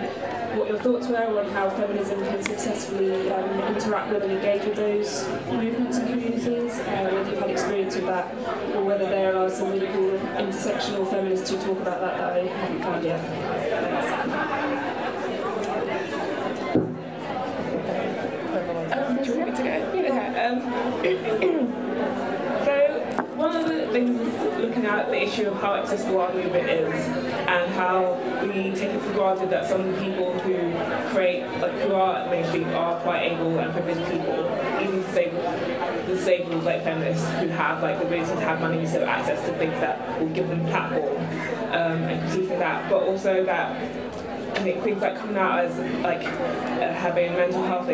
what your thoughts were on how feminism can successfully interact with and engage with those movements and communities, whether you've had experience with that, or whether there are some really cool intersectional feminists who talk about that I haven't found yet. Thanks. Do you want me to go? Okay. So one of the things is looking at the issue of how accessible our movement is, and how we take it for granted that some people who create, like who are mainstream, are quite able and privileged people, even disabled like feminists who have like the ability to have money, so access to things that will give them a platform, and critiquing that, but also that I think things like coming out as like having a mental health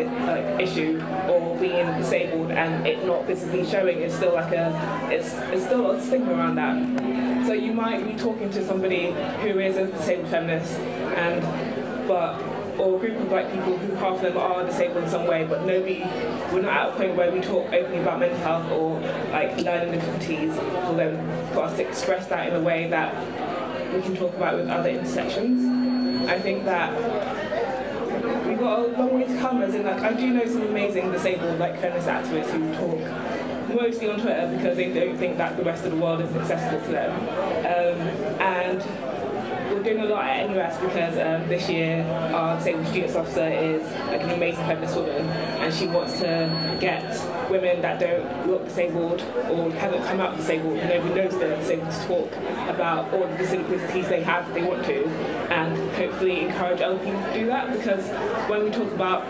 issue or being disabled and it not visibly showing is still like it's still a stigma around that. So you might be talking to somebody who is a disabled feminist or a group of like people who half of them are disabled in some way, but we're not at a point where we talk openly about mental health or like learning difficulties for us to express that in a way that we can talk about with other intersections. I think that we've got a long way to come, as in like I do know some amazing disabled like feminist activists who talk mostly on Twitter because they don't think that the rest of the world is accessible to them. And we're doing a lot at NUS because this year our disabled students officer is like an amazing feminist woman, and she wants to get women that don't look disabled or haven't come out disabled, nobody knows they're disabled, to talk about all the disabilities they have if they want to, and hopefully encourage other people to do that. Because when we talk about,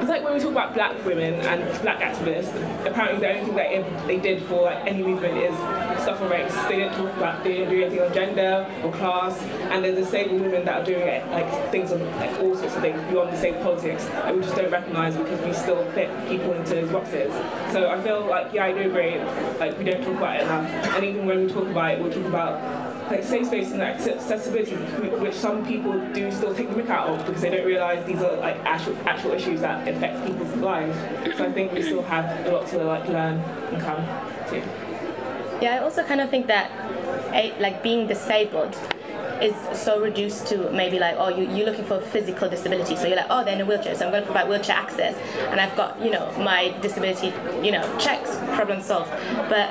it's like when we talk about black women and black activists, apparently the only thing that they did for like any movement is stuff on race. They didn't do anything on gender or class, and there's disabled women that are doing like things on like all sorts of things beyond disabled politics that we just don't recognise because we still fit people into those boxes. So I feel like, yeah, I do agree, like we don't talk about it enough, and even when we talk about it, we'll talk about like safe space and accessibility, which some people do still take the mick out of because they don't realise these are like actual issues that affect people's lives. So I think we still have a lot to like learn and come to. Yeah, I also kind of think that like being disabled is so reduced to maybe like, oh, you're looking for physical disability, so you're like, oh, they're in a wheelchair, so I'm going to provide wheelchair access, and I've got, you know, my disability, you know, checks, problem solved. But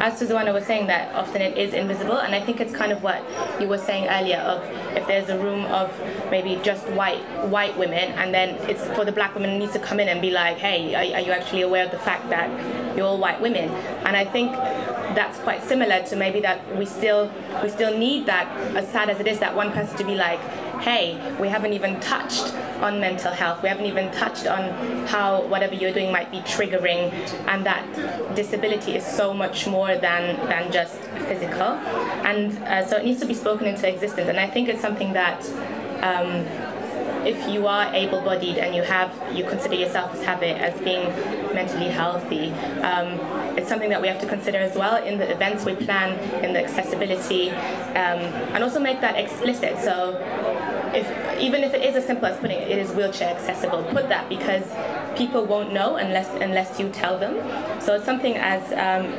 as Susuana was saying, that often it is invisible, and I think it's kind of what you were saying earlier of if there's a room of maybe just white women, and then it's for the black women needs to come in and be like, hey, are you actually aware of the fact that you're all white women? And I think that's quite similar to maybe that we still need that, as sad as it is, that one person to be like, hey, we haven't even touched on mental health, we haven't even touched on how whatever you're doing might be triggering, and that disability is so much more than just physical. And so it needs to be spoken into existence, and I think it's something that if you are able-bodied and you consider yourself as being mentally healthy, it's something that we have to consider as well in the events we plan, in the accessibility, and also make that explicit. So even if it is as simple as putting it is wheelchair accessible, put that, because people won't know unless you tell them. So it's something, as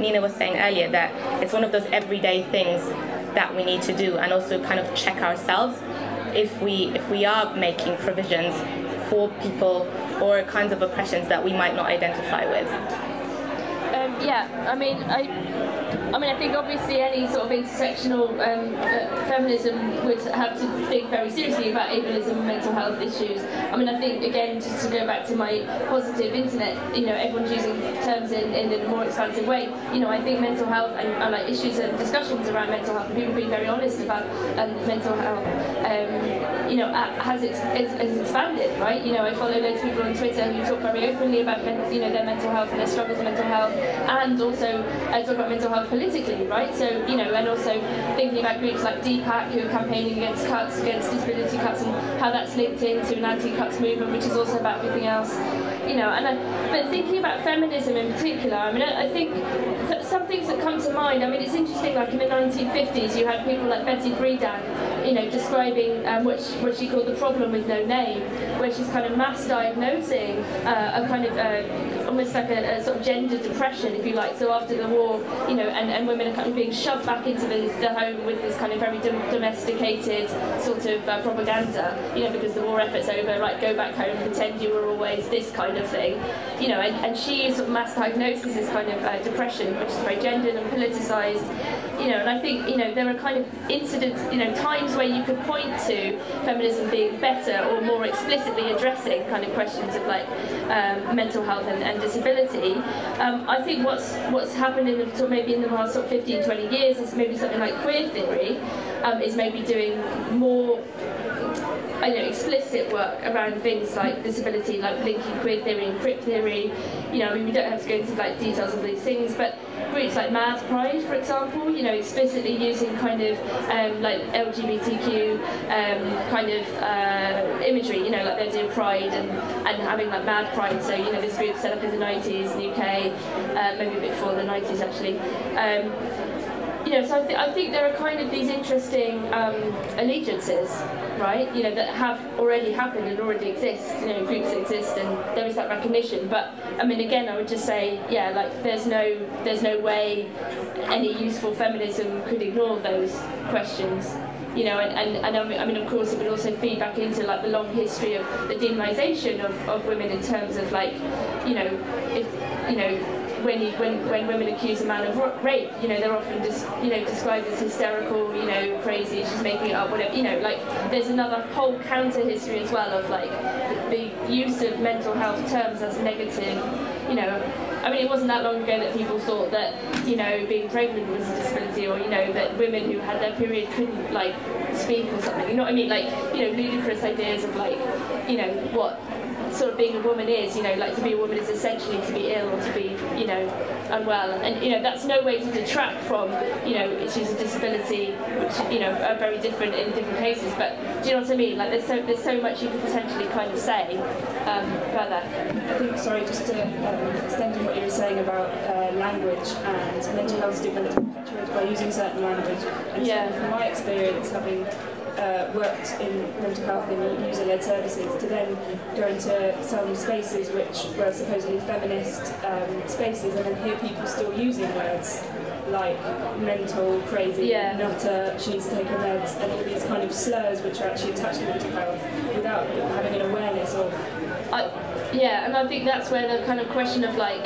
Nina was saying earlier, that it's one of those everyday things that we need to do, and also kind of check ourselves if we are making provisions for people or kinds of oppressions that we might not identify with. I think obviously any sort of intersectional feminism would have to think very seriously about ableism and mental health issues. I mean, I think, again, just to go back to my positive internet, you know, everyone's using terms in a more expansive way. You know, I think mental health and like issues and discussions around mental health, and people being very honest about mental health, you know, has expanded, right? You know, I follow loads of people on Twitter who talk very openly about their mental health and their struggles with mental health, and also talk about mental health politically, right? So, you know, and also thinking about groups like DPAC who are campaigning against cuts, against disability cuts, and how that's linked into an anti-cuts movement, which is also about everything else, you know. But thinking about feminism in particular, I mean, I think some things that come to mind, I mean, it's interesting, like in the 1950s, you had people like Betty Friedan, you know, describing what she called the problem with no name, where she's kind of mass diagnosing a kind of almost like a sort of gender depression, if you like. So after the war, you know, and women are kind of being shoved back into the home with this kind of very domesticated sort of propaganda, you know, because the war effort's over, right, go back home, pretend you were always this kind of thing, you know, and she sort of mass diagnoses this kind of depression, which is very gendered and politicised, you know, and I think, you know, there are kind of incidents, you know, times where you could point to feminism being better or more explicitly addressing kind of questions of like mental health and disability. I think what's happened maybe in the past sort of 15, 20 years is maybe something like queer theory is maybe doing more explicit work around things like disability, like linking queer theory and crip theory. You know, I mean, we don't have to go into like details of these things, but groups like Mad Pride, for example, you know, explicitly using kind of like LGBTQ kind of imagery, you know, like they're doing Pride and having like Mad Pride. So, you know, this group set up in the 90s in the UK, maybe a bit before the 90s actually. You know, so I think there are kind of these interesting allegiances, right? You know, that have already happened and already exist. You know, groups exist, and there is that recognition. But I mean, again, I would just say, yeah, like there's no way any useful feminism could ignore those questions. You know, and I mean, of course, it would also feed back into like the long history of the demonisation of women in terms of like, you know, if you know. When women accuse a man of rape, you know, they're often just, you know, described as hysterical, you know, crazy, she's making it up, whatever, you know, like there's another whole counter history as well of like the use of mental health terms as negative, you know. I mean, it wasn't that long ago that people thought that, you know, being pregnant was a disability, or, you know, that women who had their period couldn't, like, speak or something, you know what I mean? Like, you know, ludicrous ideas of, like, you know, what sort of being a woman is, you know, like to be a woman is essentially to be ill or to be, you know, unwell, and you know, that's no way to detract from, you know, issues of disability, which, you know, are very different in different cases, but do you know what I mean? Like there's so much you could potentially kind of say about that. I think, sorry, just to extend on what you were saying about language and mental health stigma perpetuated by using certain language. And so from my experience, having worked in mental health and user-led services, to then go into some spaces which were supposedly feminist spaces and then hear people still using words like mental, crazy, nutter, she needs to take her meds, and all these kind of slurs which are actually attached to mental health without having an awareness of. Yeah, and I think that's where the kind of question of like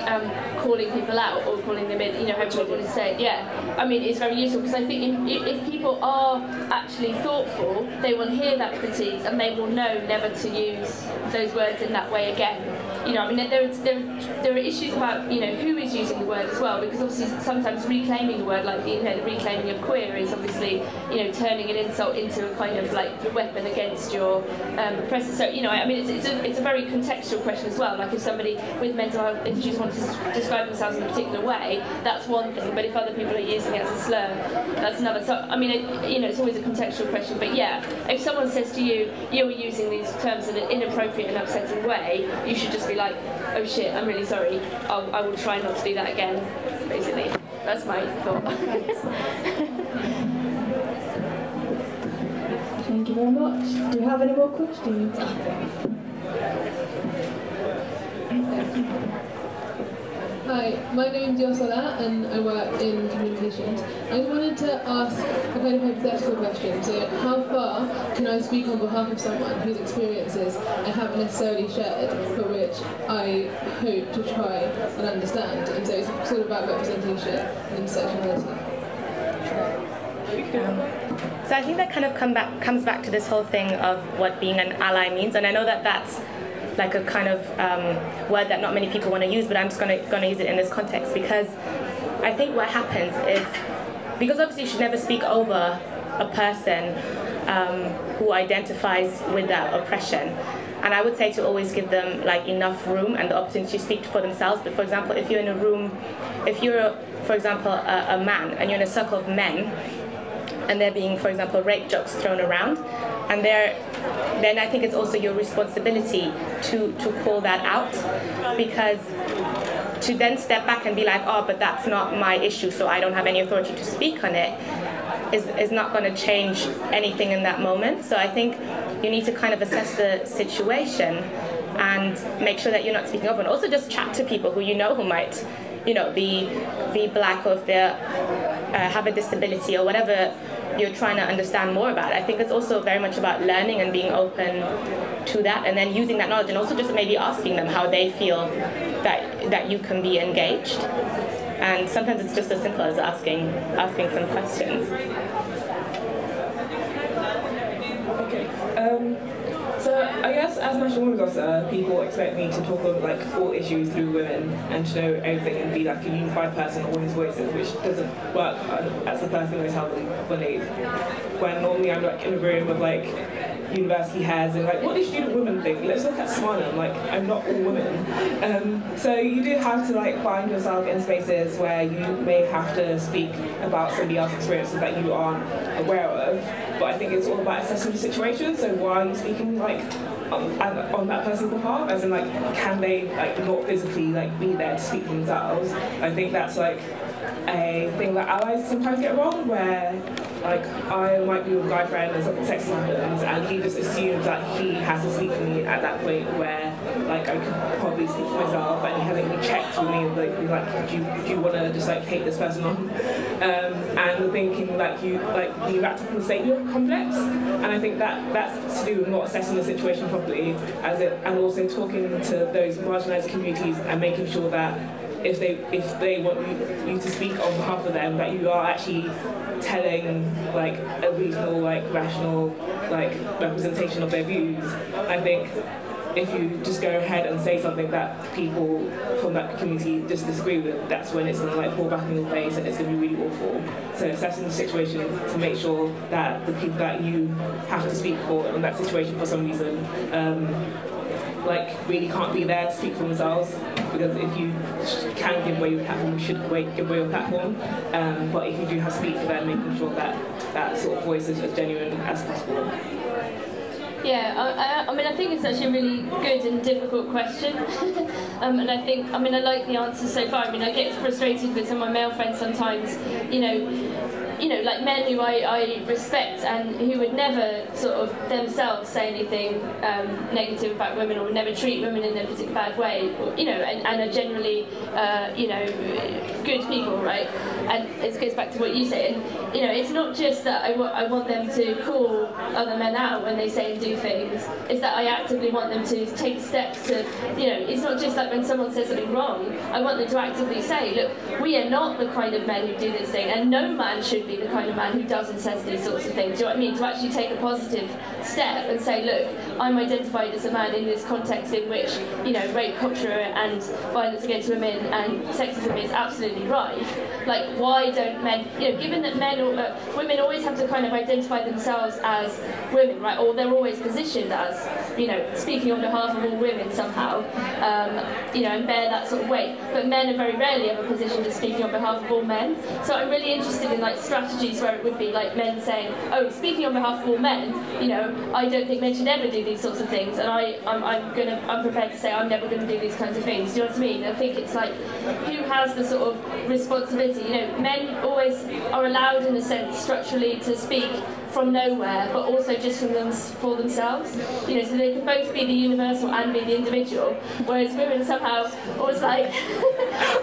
calling people out or calling them in, however you want to say it, I mean, it's very useful, because I think if people are actually thoughtful, they will hear that critique and they will know never to use those words in that way again. I mean, there are issues about, who is using the word as well, because obviously sometimes reclaiming the word, like, the reclaiming of queer is obviously, turning an insult into a kind of like weapon against your oppressor. So, I mean, it's a very contextual question as well. Like, if somebody with mental health issues want to describe themselves in a particular way, that's one thing. But if other people are using it as a slur, that's another. So, I mean, it's always a contextual question. But yeah, if someone says to you, you're using these terms in an inappropriate and upsetting way, you should just be like, oh shit, I'm really sorry. I will try not to do that again. Basically, that's my thought. Thank you very much. Do you have any more questions? Hi, my name's Achola and I work in communications. I wanted to ask a kind of hypothetical question. So, how far can I speak on behalf of someone whose experiences I haven't necessarily shared, but which I hope to try and understand? And so it's sort of about representation and intersectionality. So I think that kind of comes back to this whole thing of what being an ally means, and I know that that's like a kind of word that not many people want to use, but I'm just going to use it in this context, because I think what happens is, because obviously you should never speak over a person who identifies with that oppression, and I would say to always give them like enough room and the opportunity to speak for themselves. But for example, if you're in a room, if you're, for example, a man and you're in a circle of men, and there being, for example, rape jokes thrown around, and then I think it's also your responsibility to call that out, because to then step back and be like, oh, but that's not my issue, so I don't have any authority to speak on it, is not going to change anything in that moment. So I think you need to kind of assess the situation and make sure that you're not speaking over, and also just chat to people who might, be black, or if they have a disability or whatever you're trying to understand more about. I think it's also very much about learning and being open to that, and then using that knowledge, and also just maybe asking them how they feel that you can be engaged. And sometimes it's just as simple as asking some questions. Okay. So I guess as National Women's Officer, people expect me to talk on like all issues through women and to know everything and be like a unified person, all these voices, which doesn't work as the person who's helping when normally I'm like in a room of like university heads and like, what do student women think? Let's look at Susuana. I'm like, I'm not all women. So you do have to like find yourself in spaces where you may have to speak about somebody else's experiences that you aren't aware of. But I think it's all about assessing the situation. So why are you speaking like on that person's behalf? As in like, can they like not physically like be there to speak for themselves? I think that's like a thing that allies sometimes get wrong, where like I might be with a guy friend and something sexy happens and he just assumes that he has to speak for me at that point where like I could probably speak for myself, and he hasn't even checked with me like do you want to just like take this person on, and thinking like you like being wrapped up in the savior complex. And I think that's to do with not assessing the situation properly, and also talking to those marginalised communities and making sure that if they want you to speak on behalf of them, that you are actually telling like a reasonable, like rational, like representation of their views. I think if you just go ahead and say something that people from that community just disagree with, that's when it's gonna like fall back in your face and it's gonna be really awful. So assessing the situation to make sure that the people that you have to speak for in that situation for some reason like really can't be there to speak for themselves, because if you can give away your platform, you should give away your platform, but if you do have to speak for them, making sure that that sort of voice is as genuine as possible. Yeah, I mean, I think it's actually a really good and difficult question, and I think, I mean, I like the answers so far. I mean, I get frustrated with some of my male friends sometimes, you know, like men who I respect and who would never sort of themselves say anything negative about women, or would never treat women in a particular bad way, or, you know, and are generally, you know, good people, right? And it goes back to what you say, and you know, it's not just that I want them to call other men out when they say and do things, it's that I actively want them to take steps to, you know, it's not just like when someone says something wrong, I want them to actively say, look, we are not the kind of men who do this thing, and no man should be the kind of man who does and says these sorts of things. Do you know what I mean? To actually take a positive step and say, look, I'm identified as a man in this context in which, you know, rape culture and violence against women and sexism is absolutely rife. Like, why don't men, you know, given that women always have to kind of identify themselves as women, right, or they're always positioned as, you know, speaking on behalf of all women somehow, you know, and bear that sort of weight, but men are very rarely ever positioned as speaking on behalf of all men. So I'm really interested in like strategies where it would be like men saying, oh, speaking on behalf of all men, you know, I don't think men should ever do these sorts of things, and I'm prepared to say I'm never going to do these kinds of things. Do you know what I mean? I think it's like, who has the sort of responsibility? You know, men always are allowed in a sense structurally to speak from nowhere, but also just for themselves. You know, so they can both be the universal and be the individual, whereas women somehow always like,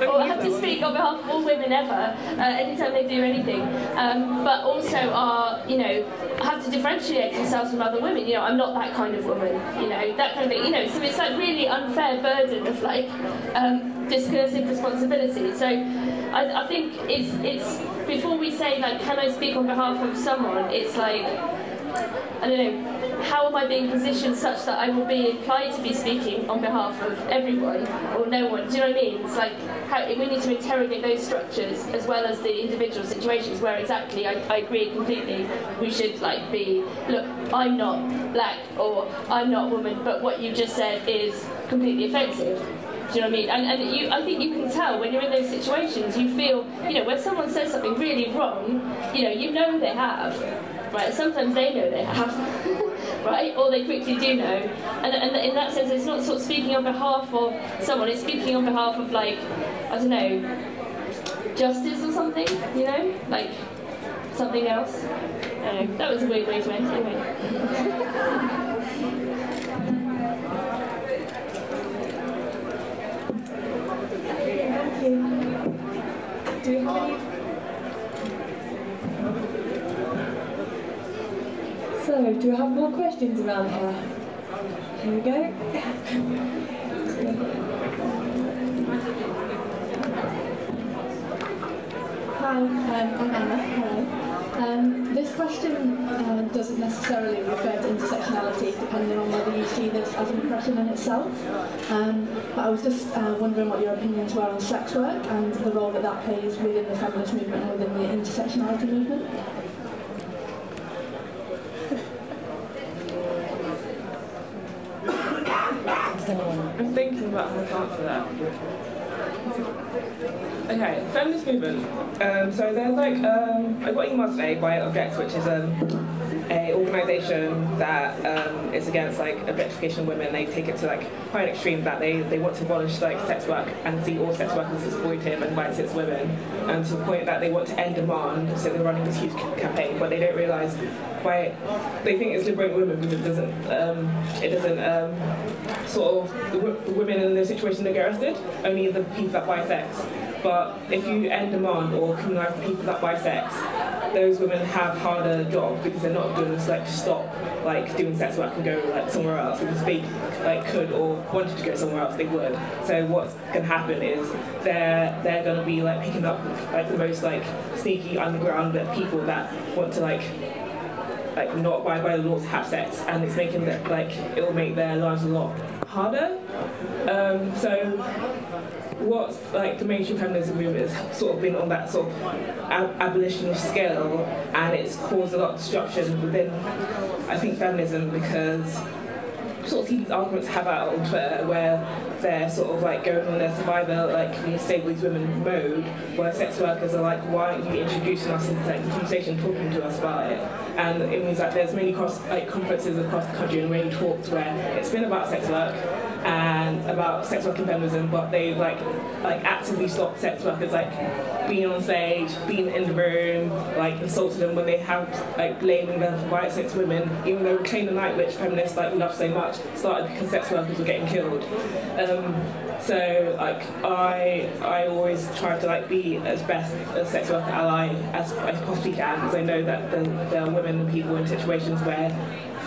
or have to speak on behalf of all women ever, anytime they do anything, but also are, you know, have to differentiate themselves from other women. You know, I'm not that kind of woman, you know, that kind of thing. You know, so it's like really unfair burden of like discursive responsibility. So I think it's before we say like, can I speak on behalf of someone, it's like, I don't know, how am I being positioned such that I will be implied to be speaking on behalf of everyone or no one? Do you know what I mean? It's like, we need to interrogate those structures as well as the individual situations where exactly, I agree completely, we should like be, look, I'm not black or I'm not woman, but what you just said is completely offensive. Do you know what I mean? And I think you can tell when you're in those situations, you feel, you know, when someone says something really wrong, you know they have, right? Sometimes they know they have, right? Or they quickly do know. And in that sense, it's not sort of speaking on behalf of someone, it's speaking on behalf of, like, I don't know, justice or something, you know? Like, something else. I don't know. That was a weird way to end, anyway. Do you have any? So, do you have more questions around here? Here we go. Hi, I'm Anna. Hello. This question doesn't necessarily refer to intersectionality, depending on whether you see this as an oppression in itself. But I was just wondering what your opinions were on sex work and the role that that plays within the feminist movement and within the intersectionality movement. I'm thinking about how to answer that. Okay, feminist movement. So there's like, I got emailed today by Object, which is a organisation that is against like objectification of women. They take it to like quite an extreme that they want to abolish like sex work and see all sex workers as exploitative and white cis women, and to the point that they want to end demand. So they're running this huge campaign, but they don't realise why they think it's liberating women, because it doesn't sort of the women in those situations that get arrested, only the people that buy sex. But if you end demand or criminalise the people that buy sex, those women have harder jobs because they're not doing this like to stop like doing sex work and go like somewhere else, because if they like could or wanted to go somewhere else they would. So what's going to happen is they're going to be like picking up like the most like sneaky underground people that want to like not abide by the law to have sex, and it's making that like it will make their lives a lot harder. So what's like the mainstream feminism movement has sort of been on that sort of abolitionist scale, and it's caused a lot of disruption within, I think, feminism, because sort of see these arguments have out on Twitter where they're sort of like going on their survivor, like we disable these women mode, where sex workers are like, why aren't you introducing us into like the conversation, talking to us about it? and it means that there's many conferences across the country and many talks where it's been about sex work and about sex work and feminism, but they've like actively stopped sex workers being on stage, being in the room, insulted them when they have blaming them for white sex women, even though Reclaim the Night, which feminists love so much, started because sex workers were getting killed. So I always try to be as best a sex worker ally as I possibly can, because I know that there are women and people in situations where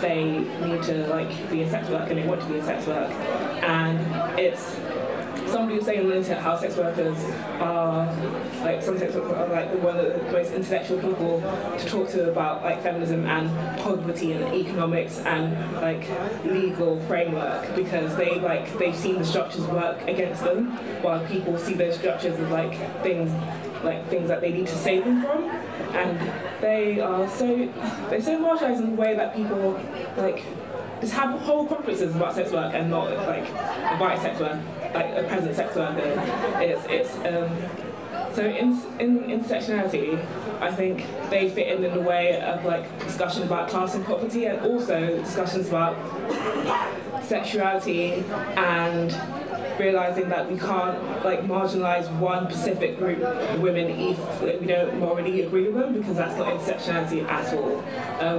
they need to be a sex worker and they want to be a sex work. And it's somebody was saying on the internet how sex workers are some sex workers are one of the most intellectual people to talk to about feminism and poverty and economics and legal framework, because they've seen the structures work against them, while people see those structures as things that they need to save them from. And they're so marginalised in the way that people just have whole conferences about sex work and not about sex work, a present sex worker. So in intersectionality, I think they fit in the way of discussion about class and poverty, and also discussions about sexuality and realising that we can't marginalise one specific group of women if we don't morally agree with them, because that's not intersectionality at all.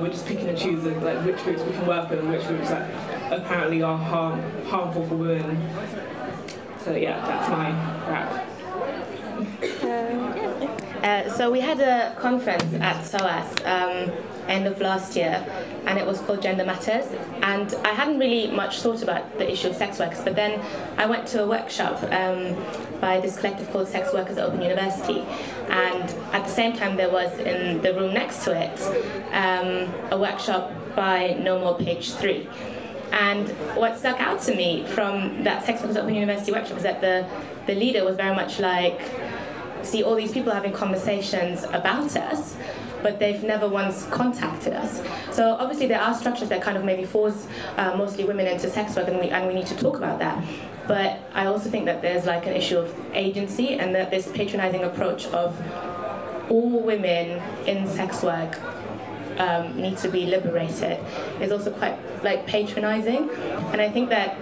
We're just picking and choosing which groups we can work with and which groups apparently are harmful for women. So yeah, that's my wrap. So we had a conference at SOAS end of last year, and it was called Gender Matters, and I hadn't really much thought about the issue of sex workers, but then I went to a workshop by this collective called Sex Workers at Open University, and at the same time there was in the room next to it a workshop by No More Page 3. And what stuck out to me from that Sex Workers at Open University workshop is that the leader was very much see all these people having conversations about us, but they've never once contacted us. So obviously there are structures that kind of maybe force mostly women into sex work, and we need to talk about that. But I also think that there's an issue of agency, and that this patronising approach of all women in sex work need to be liberated is also quite patronising. And I think that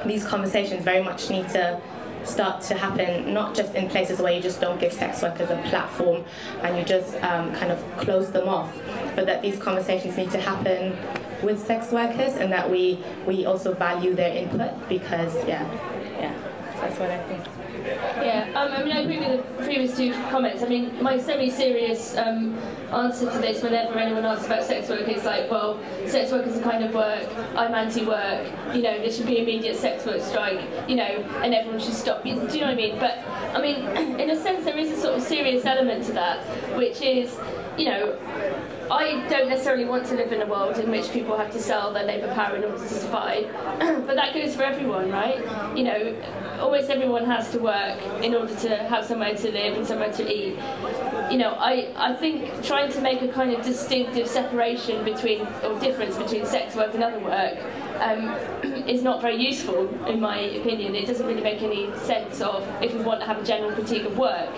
these conversations very much need to start to happen, not just in places where you just don't give sex workers a platform and you just kind of close them off, but that these conversations need to happen with sex workers, and that we also value their input, because that's what I think. Yeah, I agree with the previous two comments. My semi-serious answer to this, whenever anyone asks about sex work, is well, sex work is a kind of work, I'm anti-work, there should be immediate sex work strike, and everyone should stop. Do you know what I mean? But, in a sense, there is a sort of serious element to that, which is, I don't necessarily want to live in a world in which people have to sell their labour power in order to survive, but that goes for everyone, right? Almost everyone has to work in order to have somewhere to live and somewhere to eat. I think trying to make a kind of distinctive separation or difference between sex work and other work is not very useful, in my opinion. It doesn't really make any sense of, if we want to have a general critique of work,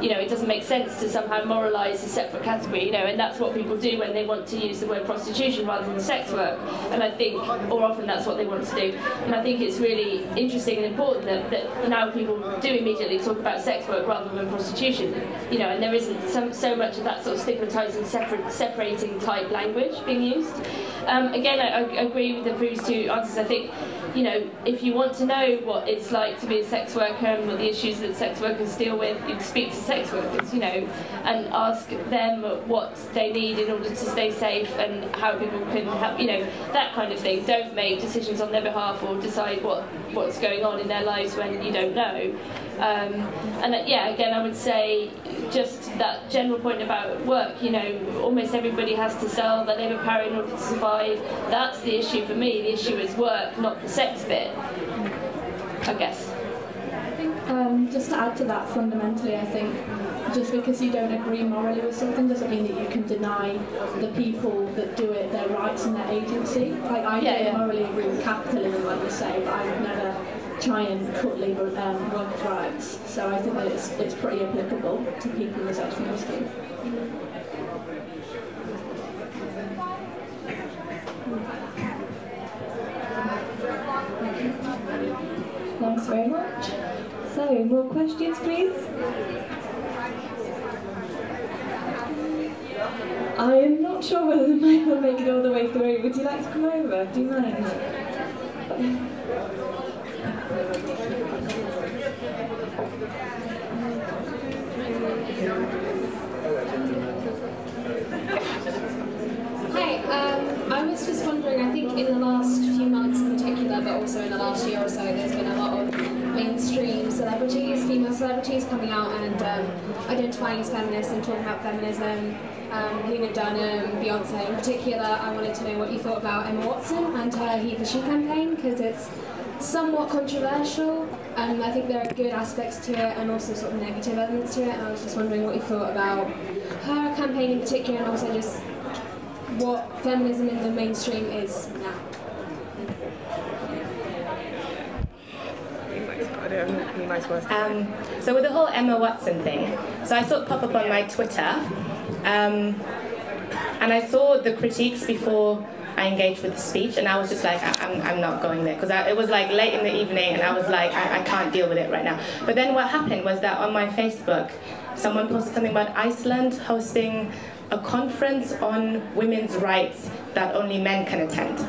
it doesn't make sense to somehow moralise a separate category, and that's what people do when they want to use the word prostitution rather than sex work, and I think, or often that's what they want to do, and I think it's really interesting and important that now people do immediately talk about sex work rather than prostitution, and there isn't so much of that sort of stigmatising, separating type language being used. Again, I agree with the previous two answers. I think, if you want to know what it's like to be a sex worker and what the issues that sex workers deal with, you speak to sex workers, and ask them what they need in order to stay safe and how people can help, that kind of thing. Don't make decisions on their behalf or decide what's going on in their lives when you don't know. Again, I would say just that general point about work, almost everybody has to sell their labour power in order to survive. That's the issue for me. The issue is work, not the sex bit, I guess. Just to add to that, fundamentally, I think just because you don't agree morally with something doesn't mean that you can deny the people that do it their rights and their agency. I don't morally agree with capitalism, like you say, but I would never try and cut workers' rights. So I think that it's pretty applicable to people in the sexual industry. Thanks very much. So, more questions, please? I am not sure whether the mic will make it all the way through. Would you like to come over? Do you mind? Hi, I was just wondering, I think in the last few months in particular, but also in the last year or so, there's been a lot of mainstream celebrities, female celebrities, coming out and identifying as feminists and talking about feminism. Lena Dunham, Beyonce in particular. I wanted to know what you thought about Emma Watson and her He the She campaign, because it's somewhat controversial, and I think there are good aspects to it and also sort of negative elements to it, and I was just wondering what you thought about her campaign in particular, and also just what feminism in the mainstream is now. So with the whole Emma Watson thing, so I saw it pop up on my Twitter, and I saw the critiques before I engaged with the speech, and I was just like, I'm not going there, because it was like late in the evening, and I was like, I can't deal with it right now. But then what happened was that on my Facebook, someone posted something about Iceland hosting a conference on women's rights that only men can attend.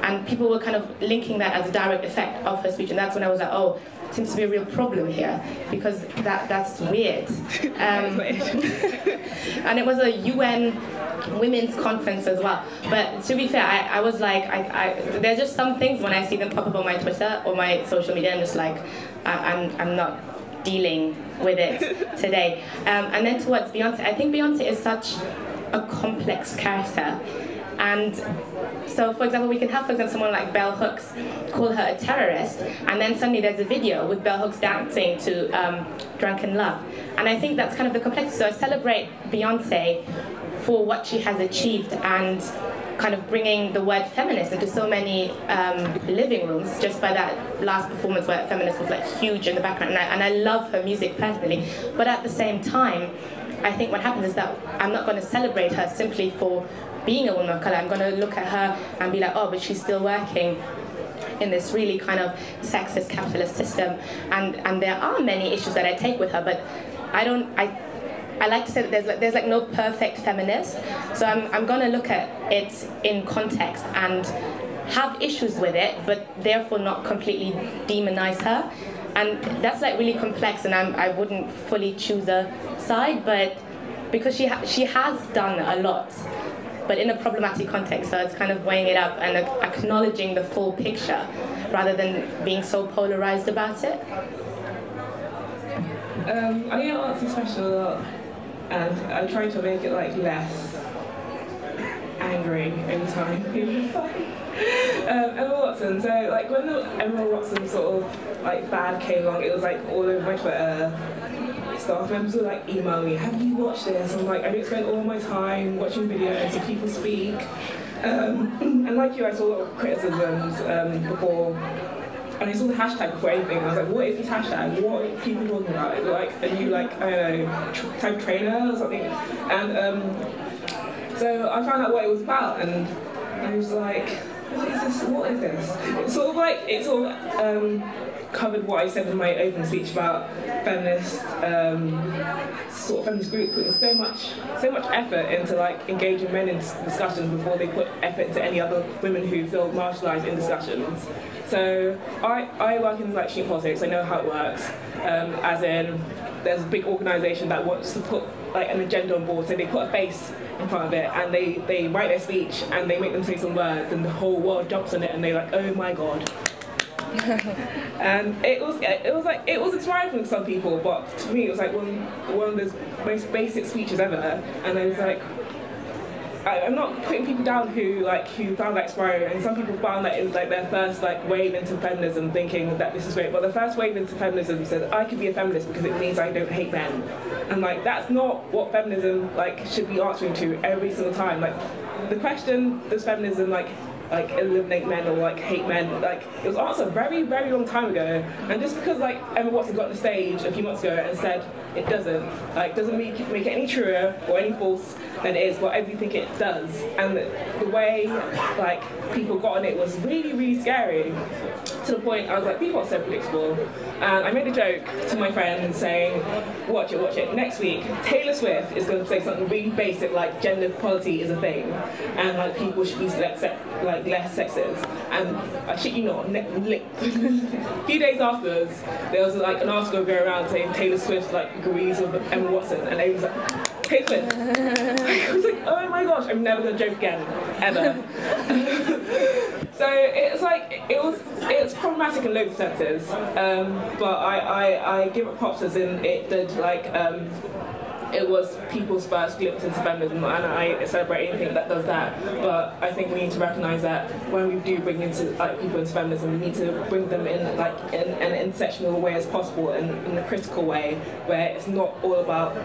And people were kind of linking that as a direct effect of her speech, and that's when I was like, oh, it seems to be a real problem here, because that's weird. And it was a UN women's conference as well. But to be fair, I was like, there's just some things when I see them pop up on my Twitter or my social media, I'm just like, I'm not dealing with it today. And then towards Beyonce, I think Beyonce is such a complex character. And so, for example, we can have, for example, someone like Bell Hooks call her a terrorist, and then suddenly there's a video with Bell Hooks dancing to Drunken Love. And I think that's kind of the complexity. So I celebrate Beyonce for what she has achieved and kind of bringing the word feminist into so many living rooms, just by that last performance where feminist was like huge in the background. And I love her music personally, but at the same time, I think what happens is that I'm not going to celebrate her simply for being a woman of colour. I'm going to look at her and be like, oh, but she's still working in this really kind of sexist capitalist system. And there are many issues that I take with her, but I like to say that there's like no perfect feminist. So I'm going to look at it in context and have issues with it, but therefore not completely demonize her. And that's like really complex, and I wouldn't fully choose a side, but because she has done a lot, but in a problematic context, so it's kind of weighing it up and acknowledging the full picture rather than being so polarized about it. I get asked this question a lot, and I try to make it like less angry every time. Emma Watson, so like when the Emma Watson sort of like fad came along, it was like all over my Twitter. Staff members would like email me, have you watched this? I'm like, I don't spend all my time watching videos of people speak. And like you, I saw a lot of criticisms before, and I saw the hashtag before anything, and I was like, what is this hashtag? What are people talking about? Like, are you like, I don't know, type trainer or something? And so I found out what it was about, and I was like, what is this? What is this? It's sort of like, covered what I said in my open speech about feminist sort of feminist groups putting so much effort into like engaging men in discussions before they put effort into any other women who feel marginalised in discussions. So I work in like student politics. I know how it works. As in, there's a big organisation that wants to put like an agenda on board, so they put a face in front of it, and they write their speech and they make them say some words, and the whole world jumps on it, and they're like, oh my god. And it was inspiring for some people, but to me it was like one of those most basic speeches ever. And I was like, I'm not putting people down who found that inspiring, and some people found that it was like their first like wave into feminism, thinking that this is great. But the first wave into feminism said I could be a feminist because it means I don't hate men, and like that's not what feminism like should be answering to every single time. Like the question, does feminism like eliminate men or like hate men, like it was answered a very, very long time ago, and just because like Emma Watson got on the stage a few months ago and said it doesn't make it any truer or any false than it is, but I do think it does. And the way like people got on it was really, really scary to the point I was like, people are so predictable. And I made a joke to my friend saying, watch it, next week Taylor Swift is going to say something really basic like gender equality is a thing and like people should be less sexist. And I shit you not, a few days afterwards there was like an article going around saying Taylor Swift like agrees with Emma Watson, and they was like, Taylor Swift. I was like, oh my gosh, I'm never going to joke again, ever. So it's like, it's problematic in loads of senses, but I give it props as in it did like, it was people's first glimpse into feminism, and I celebrate anything that does that. But I think we need to recognise that when we do bring into like people into feminism, we need to bring them in like in an intersectional way as possible, and in a critical way where it's not all about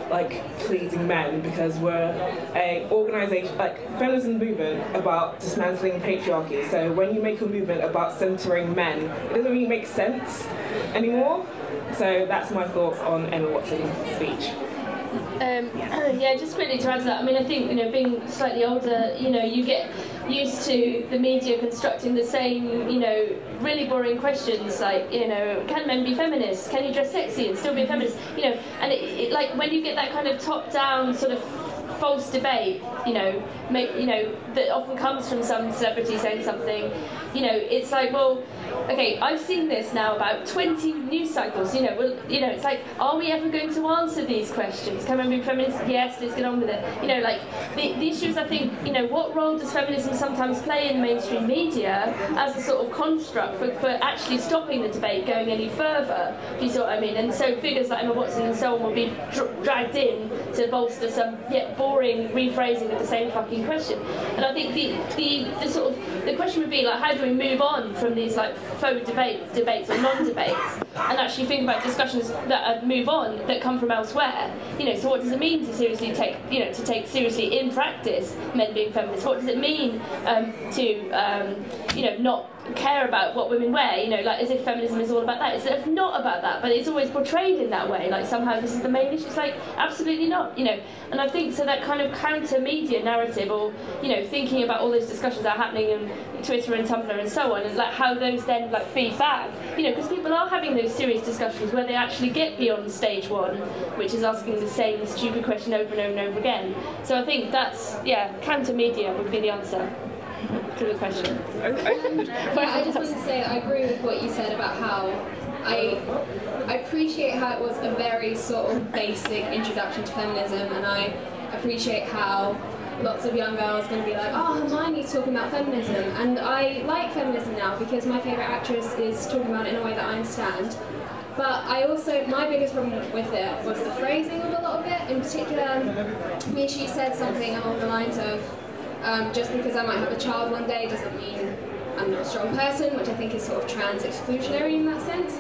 like pleasing men, because we're a organisation like feminism movement about dismantling patriarchy. So when you make a movement about centering men, it doesn't really make sense anymore. So that's my thoughts on Emma Watson's speech. Yeah, just quickly to add to that, I mean, I think, being slightly older, you get used to the media constructing the same, really boring questions like, can men be feminists? Can you dress sexy and still be a feminist? And it like when you get that kind of top-down sort of false debate, that often comes from some celebrity saying something, it's like, well, okay, I've seen this now about 20 news cycles, it's like, are we ever going to answer these questions? Can men be feminists? Yes, let's get on with it. Like, the issues, I think, what role does feminism sometimes play in the mainstream media as a sort of construct for actually stopping the debate going any further, if you see what I mean? And so figures like Emma Watson and so on will be dragged in to bolster some boring rephrasing of the same fucking question. And I think the sort of the question would be like, how do we move on from these like faux debates or non-debates, and actually think about discussions that move on that come from elsewhere? So what does it mean to seriously take seriously in practice men being feminists? What does it mean to not care about what women wear, like as if feminism is all about that. It's not about that, but it's always portrayed in that way, like somehow this is the main issue. It's like, absolutely not, And I think so that kind of counter-media narrative, or, thinking about all those discussions that are happening in Twitter and Tumblr and so on, and like how those then like feed back, because people are having those serious discussions where they actually get beyond stage one, which is asking the same stupid question over and over and over again. So I think that's, counter-media would be the answer to the question. I just wanted to say that I agree with what you said about how I appreciate how it was a very sort of basic introduction to feminism, and I appreciate how lots of young girls are going to be like, oh, Hermione's talking about feminism, and I like feminism now because my favourite actress is talking about it in a way that I understand. But my biggest problem with it was the phrasing of a lot of it. In particular, she said something along the lines of, just because I might have a child one day doesn't mean I'm not a strong person, which I think is sort of trans-exclusionary in that sense.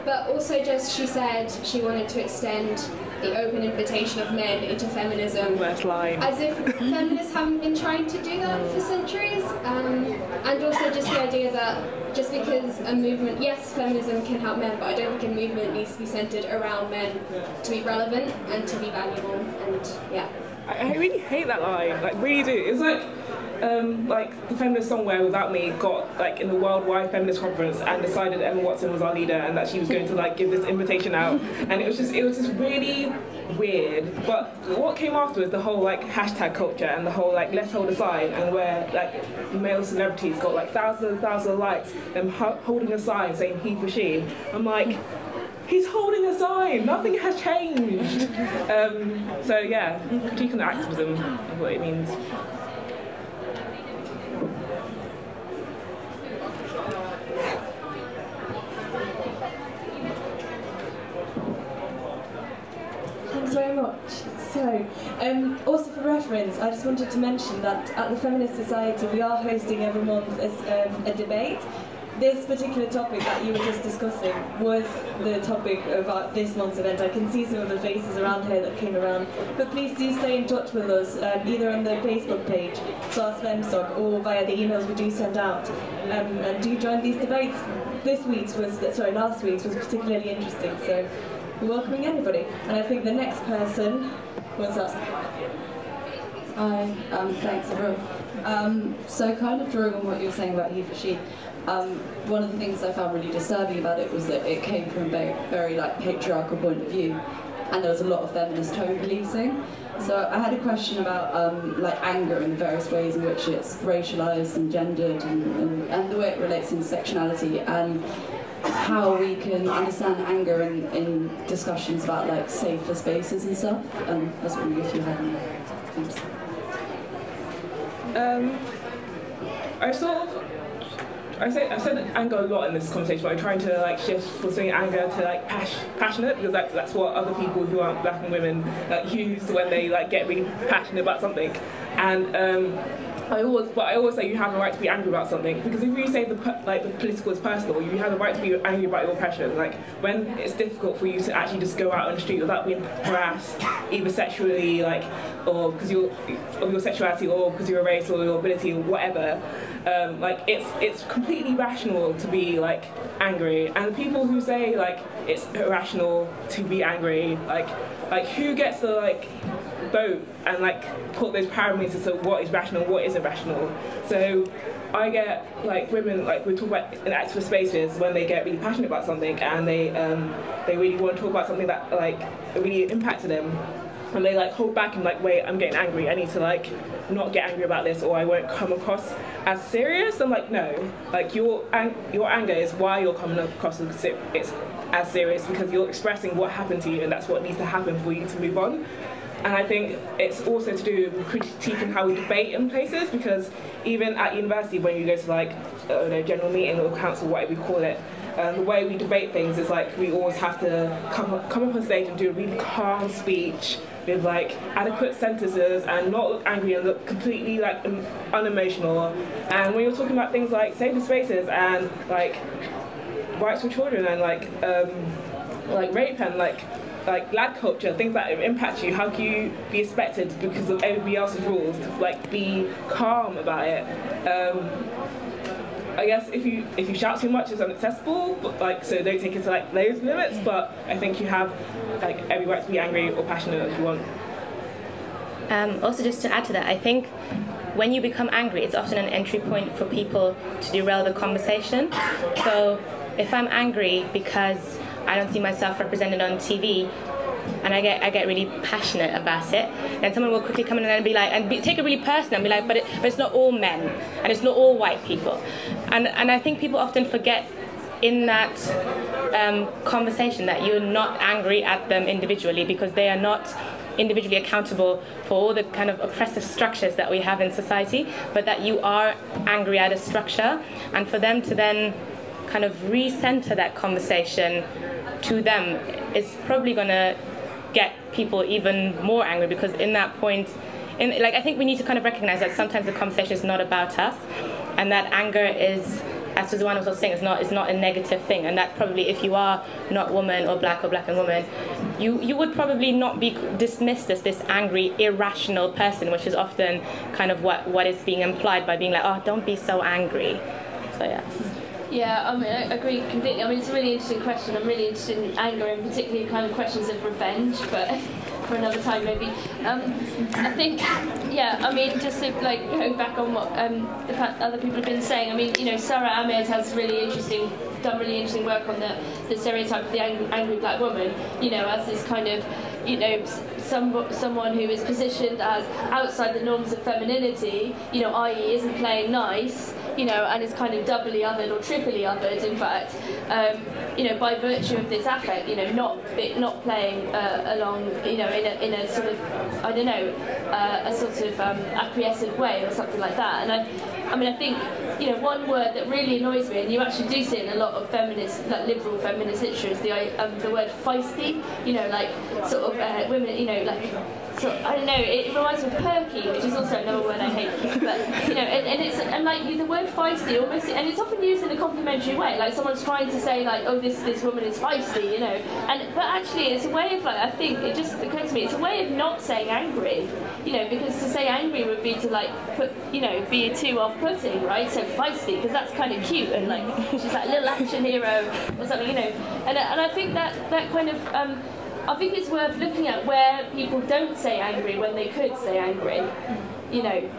But also she said she wanted to extend the open invitation of men into feminism. Worst line. As if feminists haven't been trying to do that for centuries. And also just the idea that just because a movement, yes, feminism can help men, but I don't think a movement needs to be centred around men to be relevant and to be valuable, and I really hate that line, like really do. It's like the feminist somewhere without me got like in the worldwide feminist conference and decided Emma Watson was our leader and that she was going to like give this invitation out, and it was just really weird. But what came afterwards, the whole like hashtag culture and the whole like let's hold a sign, and where like male celebrities got like thousands of likes, them holding a sign saying he for she. I'm like, he's holding a sign, nothing has changed. So yeah, critique on activism is what it means. Thanks very much. So, also for reference, I just wanted to mention that at the Feminist Society we are hosting every month a debate. This particular topic that you were just discussing was the topic of this month's event. I can see some of the faces around here that came around. But please do stay in touch with us, either on the Facebook page, SOAS FemSoc, or via the emails we do send out. And do join these debates. Last week's was particularly interesting, so we're welcoming everybody. And I think the next person was us. Hi, thanks everyone. So kind of drawing on what you were saying about he for she, one of the things I found really disturbing about it was that it came from a very like patriarchal point of view, and there was a lot of feminist tone policing. So I had a question about like anger and the various ways in which it's racialized and gendered, and the way it relates to intersectionality, and how we can understand anger in discussions about like safer spaces and stuff. And I was wondering if you had any things. I said anger a lot in this conversation, but I'm trying to like shift from saying anger to like passionate, because that's what other people who aren't black and women like use when they like get really passionate about something. And I always say you have the right to be angry about something, because if you say the political is personal, you have the right to be angry about your oppression. Like when it's difficult for you to actually just go out on the street without being harassed, either sexually, like, or because of your sexuality, or because of your race or your ability or whatever. Like it's completely rational to be like angry, and people who say like it's irrational to be angry, like who gets to like vote and like put those parameters to what is rational and what isn't rational. So I get like women, like we talk about in activist spaces when they get really passionate about something and they really want to talk about something that like really impacted them, and they like hold back and like, wait, I'm getting angry, I need to like not get angry about this or I won't come across as serious. I'm like, no, like your anger is why you're coming across as it's as serious, because you're expressing what happened to you and that's what needs to happen for you to move on. And I think it's also to do with critiquing how we debate in places, because even at university when you go to like general meeting or council, whatever you call it, the way we debate things is like we always have to come up on stage and do a really calm speech with like adequate sentences and not look angry and look completely like unemotional. And when you're talking about things like safer spaces and like rights for children and like rape and like lad culture, things that impact you, how can you be expected because of everybody else's rules to like be calm about it? I guess if you shout too much, it's inaccessible, but like so don't take it to like those limits. But I think you have like every right to be angry or passionate if you want. Also, just to add to that, I think when you become angry, it's often an entry point for people to derail the conversation. So if I'm angry because I don't see myself represented on TV, and I get really passionate about it, then someone will quickly come in and be like, take it really personal and be like, but it's not all men and it's not all white people, and I think people often forget in that conversation that you're not angry at them individually, because they are not individually accountable for all the kind of oppressive structures that we have in society, but that you are angry at a structure, and for them to then kind of re-center that conversation to them is probably going to get people even more angry, because in that point, I think we need to kind of recognize that sometimes the conversation is not about us, and that anger is, as Susuana was saying, is not a negative thing, and that probably if you are not woman or black and woman, you would probably not be dismissed as this angry, irrational person, which is often kind of what is being implied by being like, oh, don't be so angry. So yeah. Yeah, I mean, I agree completely. I mean, it's a really interesting question. I'm really interested in anger and particularly kind of questions of revenge, but for another time maybe. I think, yeah, I mean, just to like go back on what other people have been saying. I mean, you know, Sarah Ahmed has done really interesting work on the stereotype of the angry black woman. You know, as this kind of, you know, someone who is positioned as outside the norms of femininity, you know, i.e. isn't playing nice, you know, and is kind of doubly othered or triply othered, in fact, you know, by virtue of this affect, you know, not playing along, you know, in a sort of, I don't know, a sort of acquiescent way or something like that. And I mean, I think, you know, one word that really annoys me, and you actually do see it in a lot of feminist, like liberal feminist literature, is the word feisty. You know, like sort of women, you know, like. So, I don't know, it reminds me of perky, which is also another word I hate, but, you know, and like, the word feisty almost, and it's often used in a complimentary way, like someone's trying to say, like, oh, this woman is feisty, you know, but actually it's a way of, like, I think, it just occurs to me, it's a way of not saying angry, you know, because to say angry would be to, like, put, you know, be too off-putting, right, so feisty, because that's kind of cute, and, like, she's like a little action hero, or something, you know, and I think that kind of, I think it's worth looking at where people don't say angry when they could say angry, you know,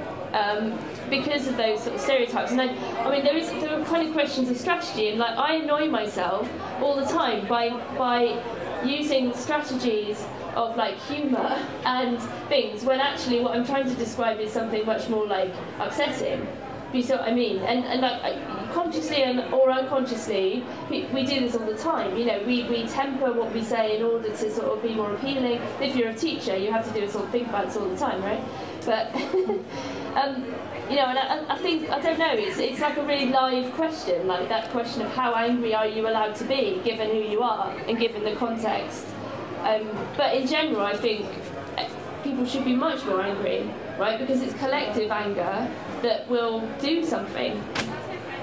because of those sort of stereotypes. And I mean, there are kind of questions of strategy, and like I annoy myself all the time by using strategies of like humour and things when actually what I'm trying to describe is something much more like upsetting. You see what I mean? And like consciously or unconsciously, we do this all the time. You know, we temper what we say in order to sort of be more appealing. If you're a teacher, you have to do sort of think about this all the time, right? But you know, and I think, I don't know, it's like a really live question, like that question of how angry are you allowed to be, given who you are and given the context. But in general, I think people should be much more angry, right? Because it's collective anger that will do something,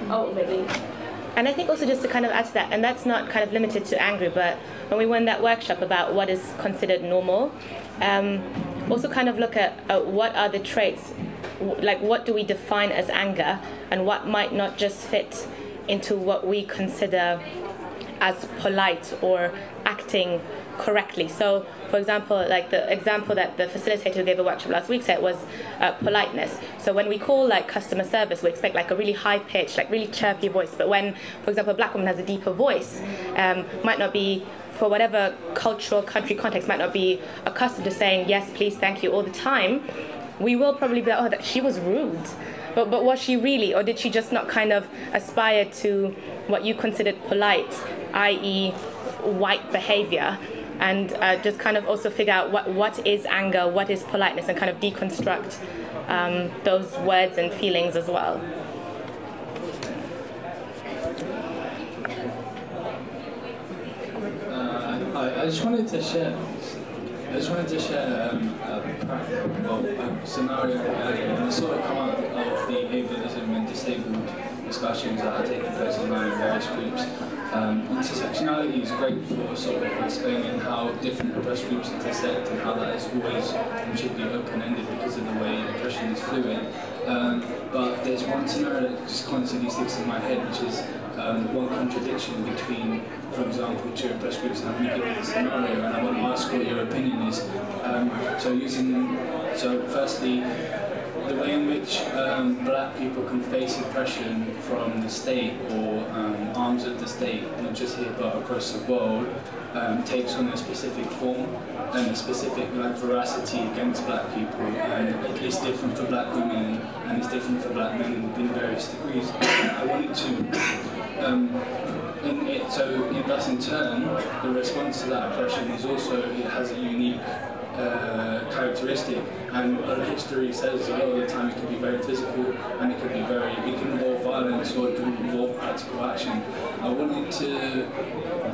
ultimately. And I think also just to kind of add to that, and that's not kind of limited to angry, but when we went that workshop about what is considered normal, also kind of look at what are the traits, like what do we define as anger, and what might not just fit into what we consider as polite or acting correctly. So, for example, like the example that the facilitator who gave a workshop last week said was politeness. So when we call like customer service, we expect like a really high pitch, like really chirpy voice. But when, for example, a black woman has a deeper voice, might not be, for whatever cultural country context, might not be accustomed to saying yes, please, thank you all the time, we will probably be like, oh, that she was rude. But was she really, or did she just not kind of aspire to what you considered polite, i.e. white behavior? And just kind of also figure out what is anger, what is politeness, and kind of deconstruct those words and feelings as well. I just wanted to share a scenario that sort of come out of the ableism and disabled discussions that are taking place online in various groups. Intersectionality is great for sort of explaining how different oppressed groups intersect and how that is always and should be open-ended because of the way oppression is fluid. But there's one scenario that just constantly sticks in my head, which is one contradiction between, for example, two oppressed groups, and I'm going to give you the scenario, and I want to ask what your opinion is. So firstly, the way in which black people can face oppression from the state or arms of the state, not just here but across the world, takes on a specific form and a specific veracity against black people, and it's different for black women and it's different for black men in various degrees. I wanted to thus in turn, the response to that oppression is also, it has a unique characteristic, and history says a lot of the time it can be very physical and it can involve violence or it can involve practical action. I wanted to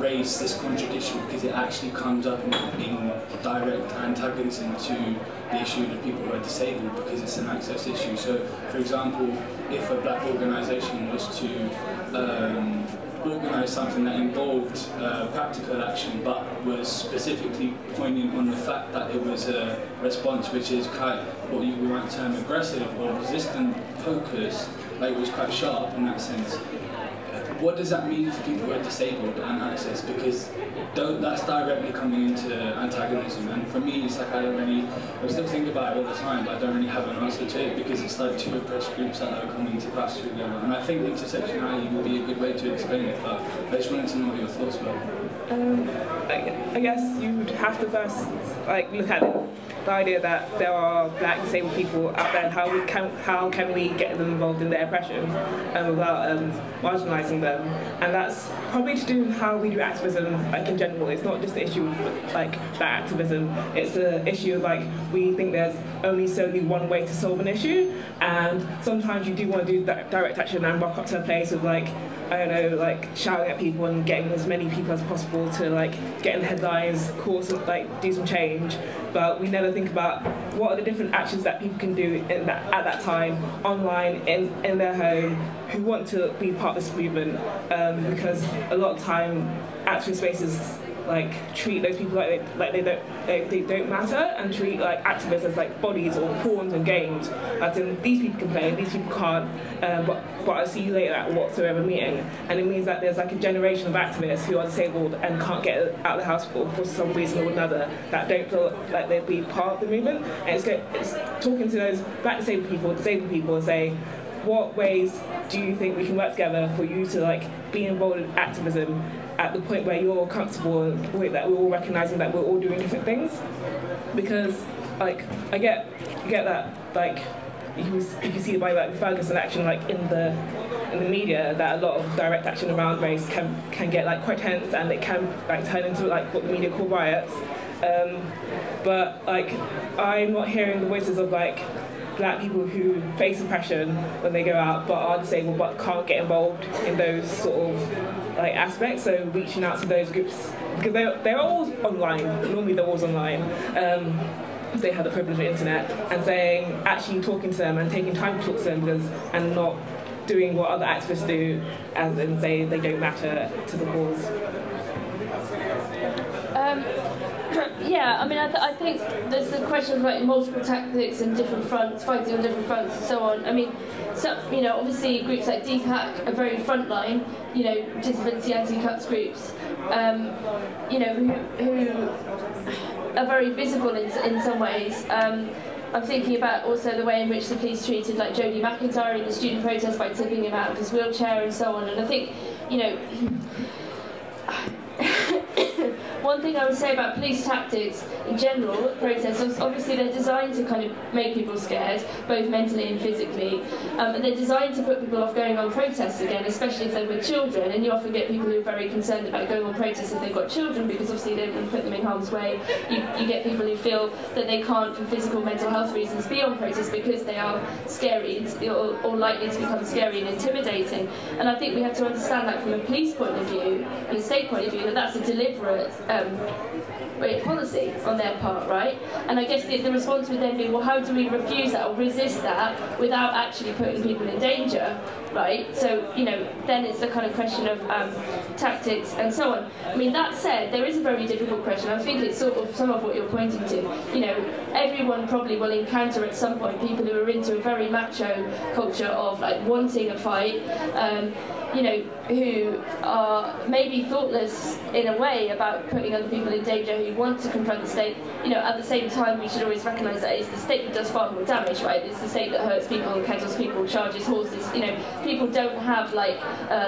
raise this contradiction because it actually comes up in direct antagonism to the issue of people who are disabled, because it's an access issue. So, for example, if a black organisation was to organise something that involved practical action but was specifically pointing on the fact that it was a response which is quite what you might term aggressive or resistant focused, like it was quite sharp in that sense. What does that mean for people who are disabled and access? Because that's directly coming into antagonism, and for me it's like I still think about it all the time, but I don't really have an answer to it because it's like two oppressed groups that are coming to clash together, and I think intersectionality would be a good way to explain it, but I just wanted to know what your thoughts were. I guess you would have to first look at the idea that there are black disabled people out there, and how can we get them involved in their oppression without marginalising them, and that's probably to do with how we do activism in general. It's not just the issue of black activism, it's the issue of we think there's solely one way to solve an issue, and sometimes you do want to do direct action and rock up to a place of shouting at people and getting as many people as possible to get in the headlines, cause do some change, but we never think about what are the different actions that people can do at that time, online, in their home, who want to be part of this movement, because a lot of time activist spaces like treat those people like they don't matter, and treat like activists as like bodies or pawns and games. As in, these people can play, these people can't. But I'll see you later at whatsoever meeting, and it means that there's like a generation of activists who are disabled and can't get out of the house for some reason or another, that don't feel like they'd be part of the movement. And it's talking to those black disabled people, and saying, what ways do you think we can work together for you to like be involved in activism at the point where you're comfortable with that we're all recognising that we're all doing different things? Because like I get that like you can see by like Ferguson action like in the media, that a lot of direct action around race can get like quite tense, and it can like turn into like what the media call riots. But like I'm not hearing the voices of like black people who face oppression when they go out but are disabled but can't get involved in those sort of like aspects. So reaching out to those groups, because they're all online, normally they're always online, they have the privilege of the internet, and saying, actually talking to them and taking time to talk to them, and not doing what other activists do, as in say they don't matter to the cause. Yeah, I mean, I think there's the question of like multiple tactics and different fronts, fighting on different fronts and so on. I mean, so, you know, obviously groups like DPAC are very frontline, you know, disability anti-cuts groups, you know, who are very visible in some ways. I'm thinking about also the way in which the police treated like Jody McIntyre in the student protest by tipping him out of his wheelchair and so on. And I think, you know, one thing I would say about police tactics in general, protests, obviously they're designed to kind of make people scared, both mentally and physically, and they're designed to put people off going on protests again, especially if they're with children, and you often get people who are very concerned about going on protests if they've got children, because obviously they don't want to put them in harm's way. You get people who feel that they can't, for physical mental health reasons, be on protests because they are scary or likely to become scary and intimidating. And I think we have to understand that from a police point of view and a state point of view, that that's a deliberate policy on their part, right? And I guess the response would then be, well, how do we refuse that or resist that without actually putting people in danger, right? So, you know, then it's the kind of question of tactics and so on. I mean, that said, there is a very difficult question. I think it's sort of some of what you're pointing to. You know, everyone probably will encounter at some point people who are into a very macho culture of like wanting a fight, you know, who are maybe thoughtless in a way about putting other people in danger, who want to confront the state. You know, at the same time, we should always recognise that it's the state that does far more damage, right? It's the state that hurts people, kettles people, charges horses. You know, people don't have like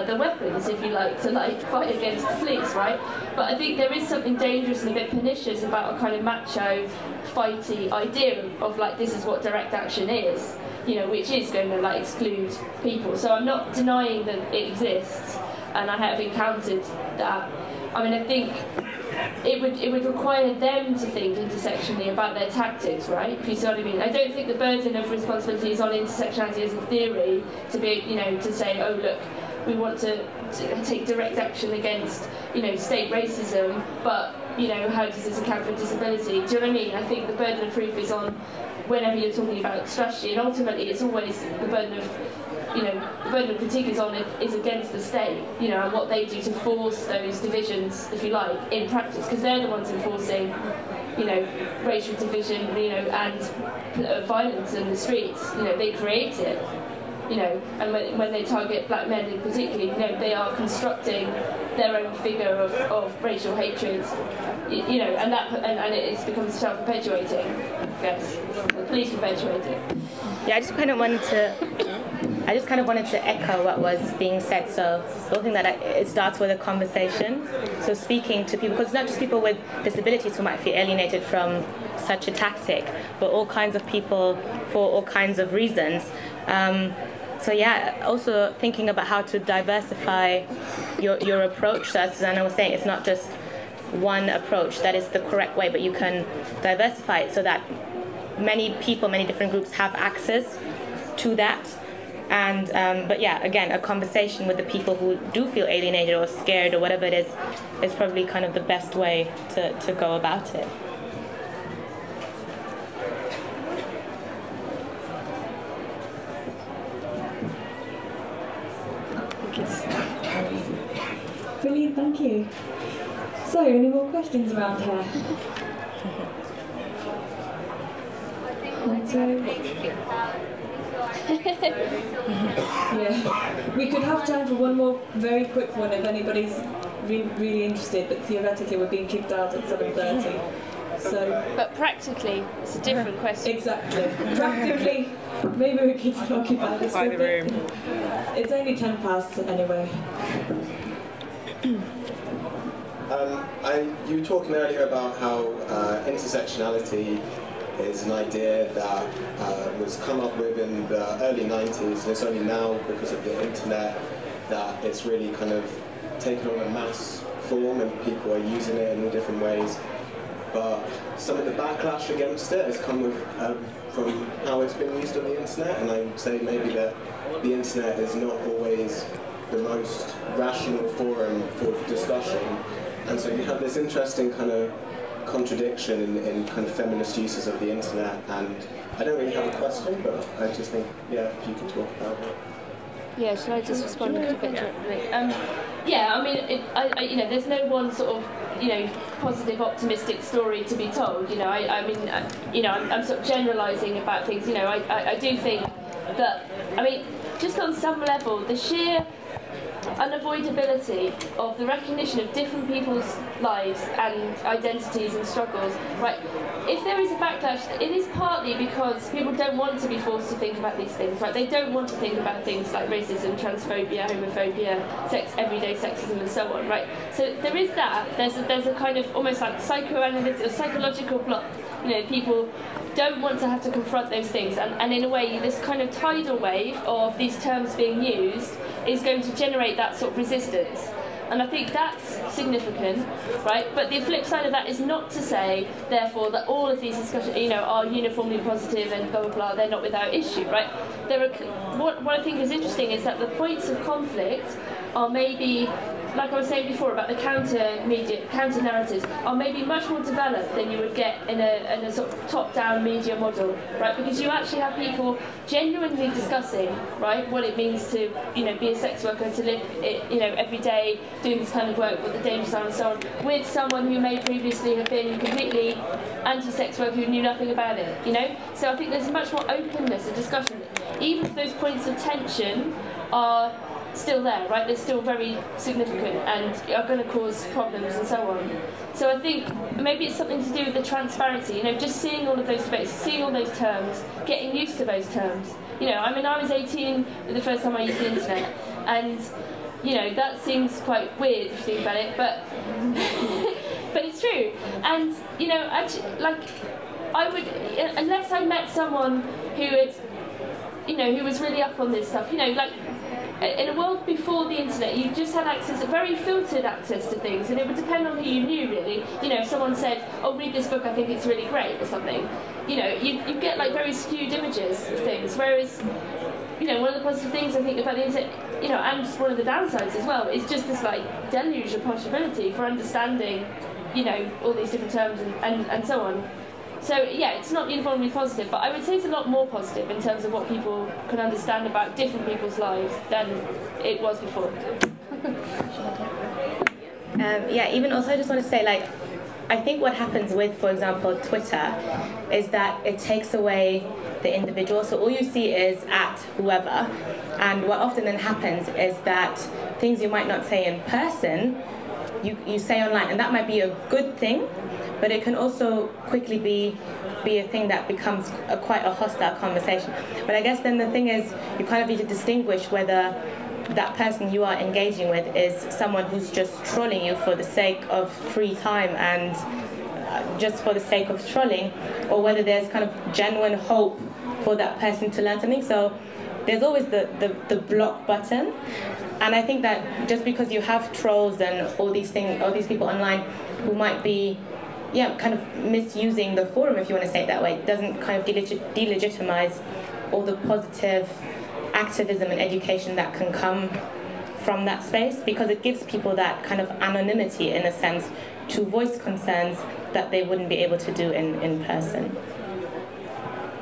the weapons, if you like, to like fight against the police, right? But I think there is something dangerous and a bit pernicious about a kind of macho, fighty idea of like, this is what direct action is, you know, which is going to like exclude people. So I'm not denying that it exists, and I have encountered that. I mean, I think it would require them to think intersectionally about their tactics, right? If you see what I mean. I don't think the burden of responsibility is on intersectionality as a theory to be, you know, to say, oh look, we want to take direct action against, you know, state racism, but, you know, how does this account for disability? Do you know what I mean? I think the burden of proof is on whenever you're talking about strategy, and ultimately it's always the burden of, you know, the burden of critique is against the state, you know, and what they do to force those divisions, if you like, in practice, because they're the ones enforcing, you know, racial division, you know, and violence in the streets. You know, they create it, you know, and when they target black men in particular, you know, they are constructing their own figure of racial hatred, you know, and it becomes self-perpetuating, I guess. The police perpetuate it. Yeah, I just kind of wanted to echo what was being said. So the thing that it starts with a conversation. So speaking to people, because it's not just people with disabilities who might feel alienated from such a tactic, but all kinds of people for all kinds of reasons. So yeah, also thinking about how to diversify your approach. So as Susanna was saying, it's not just one approach that is the correct way, but you can diversify it so that many people, many different groups have access to that. And but yeah, again, a conversation with the people who do feel alienated or scared or whatever it is probably kind of the best way to go about it. Brilliant, thank you. So, any more questions around here? Yeah, we could have time for one more very quick one if anybody's really interested, but theoretically we're being kicked out at 7:30. So, but practically, it's a different question. Exactly. Practically, maybe we could occupy this the room. It's only 10 past anyway. You were talking earlier about how intersectionality is an idea that was come up with in the early 90s, and it's only now, because of the internet, that it's really kind of taken on a mass form and people are using it in all different ways. But some of the backlash against it has come with, from how it's been used on the internet, and I would say maybe that the internet is not always the most rational forum for discussion. And so you have this interesting kind of contradiction in kind of feminist uses of the internet, and I don't really have a question, but I just think, yeah, if you could talk about it. Yeah, should I just respond a bit directly? Yeah, I mean, you know, there's no one sort of, you know, positive, optimistic story to be told. You know, I mean, you know, I'm sort of generalising about things. You know, I do think that, I mean, just on some level, the sheer unavoidability of the recognition of different people's lives and identities and struggles, right? If there is a backlash, it is partly because people don't want to be forced to think about these things, right? They don't want to think about things like racism, transphobia, homophobia, everyday sexism, and so on, right? So there is that. There's a kind of almost like psychoanalytic or psychological block. You know, people don't want to have to confront those things, and in a way, this kind of tidal wave of these terms being used is going to generate that sort of resistance. And I think that's significant, right? But the flip side of that is not to say, therefore, that all of these discussions, you know, are uniformly positive and blah, blah, blah, they're not without issue, right? There are, what I think is interesting is that the points of conflict are maybe, like I was saying before about the counter narratives, are maybe much more developed than you would get in a sort of top-down media model, right? Because you actually have people genuinely discussing, right, what it means to, you know, be a sex worker, to live, you know, every day doing this kind of work, what the dangers are and so on, with someone who may previously have been completely anti-sex worker who knew nothing about it, you know? So I think there's much more openness and discussion. Even if those points of tension are still there, right? They're still very significant and are going to cause problems and so on. So I think maybe it's something to do with the transparency, you know, just seeing all of those debates, seeing all those terms, getting used to those terms. You know, I mean, I was 18 the first time I used the internet, and, you know, that seems quite weird if you think about it, but but it's true. And, you know, actually, like, I would, unless I met someone who had, you know, who was really up on this stuff, you know, like, in a world before the internet, you just had access, a very filtered access to things, and it would depend on who you knew, really. You know, if someone said, oh, read this book, I think it's really great, or something, you know, you get like very skewed images of things, whereas, you know, one of the positive things I think about the internet, you know, and just one of the downsides as well, is just this like deluge of possibility for understanding, you know, all these different terms and so on. So yeah, it's not uniformly positive, but I would say it's a lot more positive in terms of what people can understand about different people's lives than it was before. Yeah, even also I just want to say, like, I think what happens with, for example, Twitter is that it takes away the individual. So all you see is at whoever, and what often then happens is that things you might not say in person, you say online, and that might be a good thing, but it can also quickly be a thing that becomes quite a hostile conversation. But I guess then the thing is, you kind of need to distinguish whether that person you are engaging with is someone who's just trolling you for the sake of free time and just for the sake of trolling, or whether there's kind of genuine hope for that person to learn something. So there's always the block button. And I think that just because you have trolls and all these people online who might be, yeah, kind of misusing the forum, if you want to say it that way, doesn't kind of delegitimize all the positive activism and education that can come from that space, because it gives people that kind of anonymity, in a sense, to voice concerns that they wouldn't be able to do in person.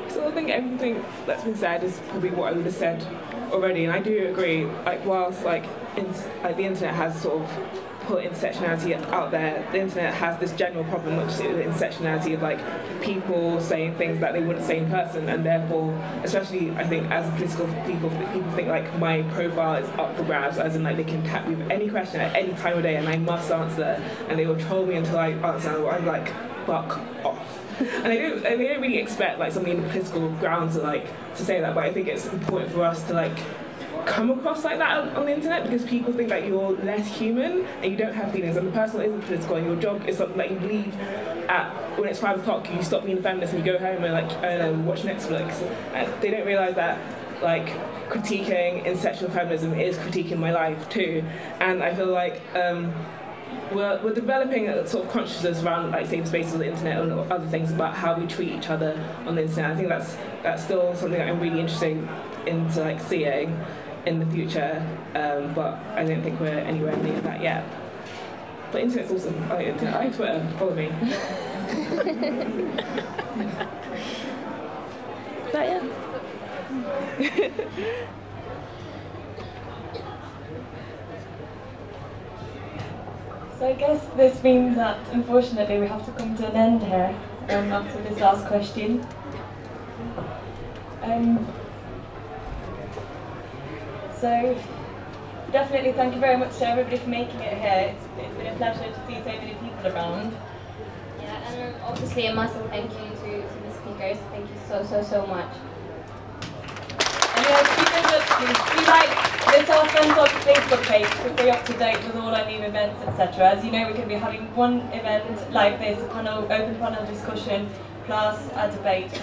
So I think everything that's been said is probably what I would have said already, and I do agree, like, whilst the internet has sort of put intersectionality out there. The internet has this general problem, which is the intersectionality of like people saying things that they wouldn't say in person, and therefore, especially I think as political people think like my profile is up for grabs, as in like they can tap me with any question at any time of day and I must answer, and they will troll me until I answer. I'm like, fuck off. And they don't really expect like somebody in the political grounds to say that, but I think it's important for us to like come across like that on the internet, because people think that you're less human and you don't have feelings, and the person isn't political, and your job is something that you leave at when it's 5 o'clock, you stop being a feminist and you go home and like watch Netflix. And they don't realise that like critiquing intersectional feminism is critiquing my life too. And I feel like we're developing a sort of consciousness around like safe spaces on the internet and other things about how we treat each other on the internet. I think that's still something that I'm really interested into like seeing in the future, but I don't think we're anywhere near that yet. But internet's awesome. I like internet. I like Twitter. Follow me. But yeah. So I guess this means that unfortunately we have to come to an end here after this last question. So definitely thank you very much to everybody for making it here. It's been a pleasure to see so many people around. Yeah, and obviously a massive thank you to the speakers. Thank you so much. And keep in touch, please. We like the SOAS FemSoc Facebook page to stay up to date with all our new events, etc. As you know, we're going to be having one event like this, open panel discussion, plus a debate.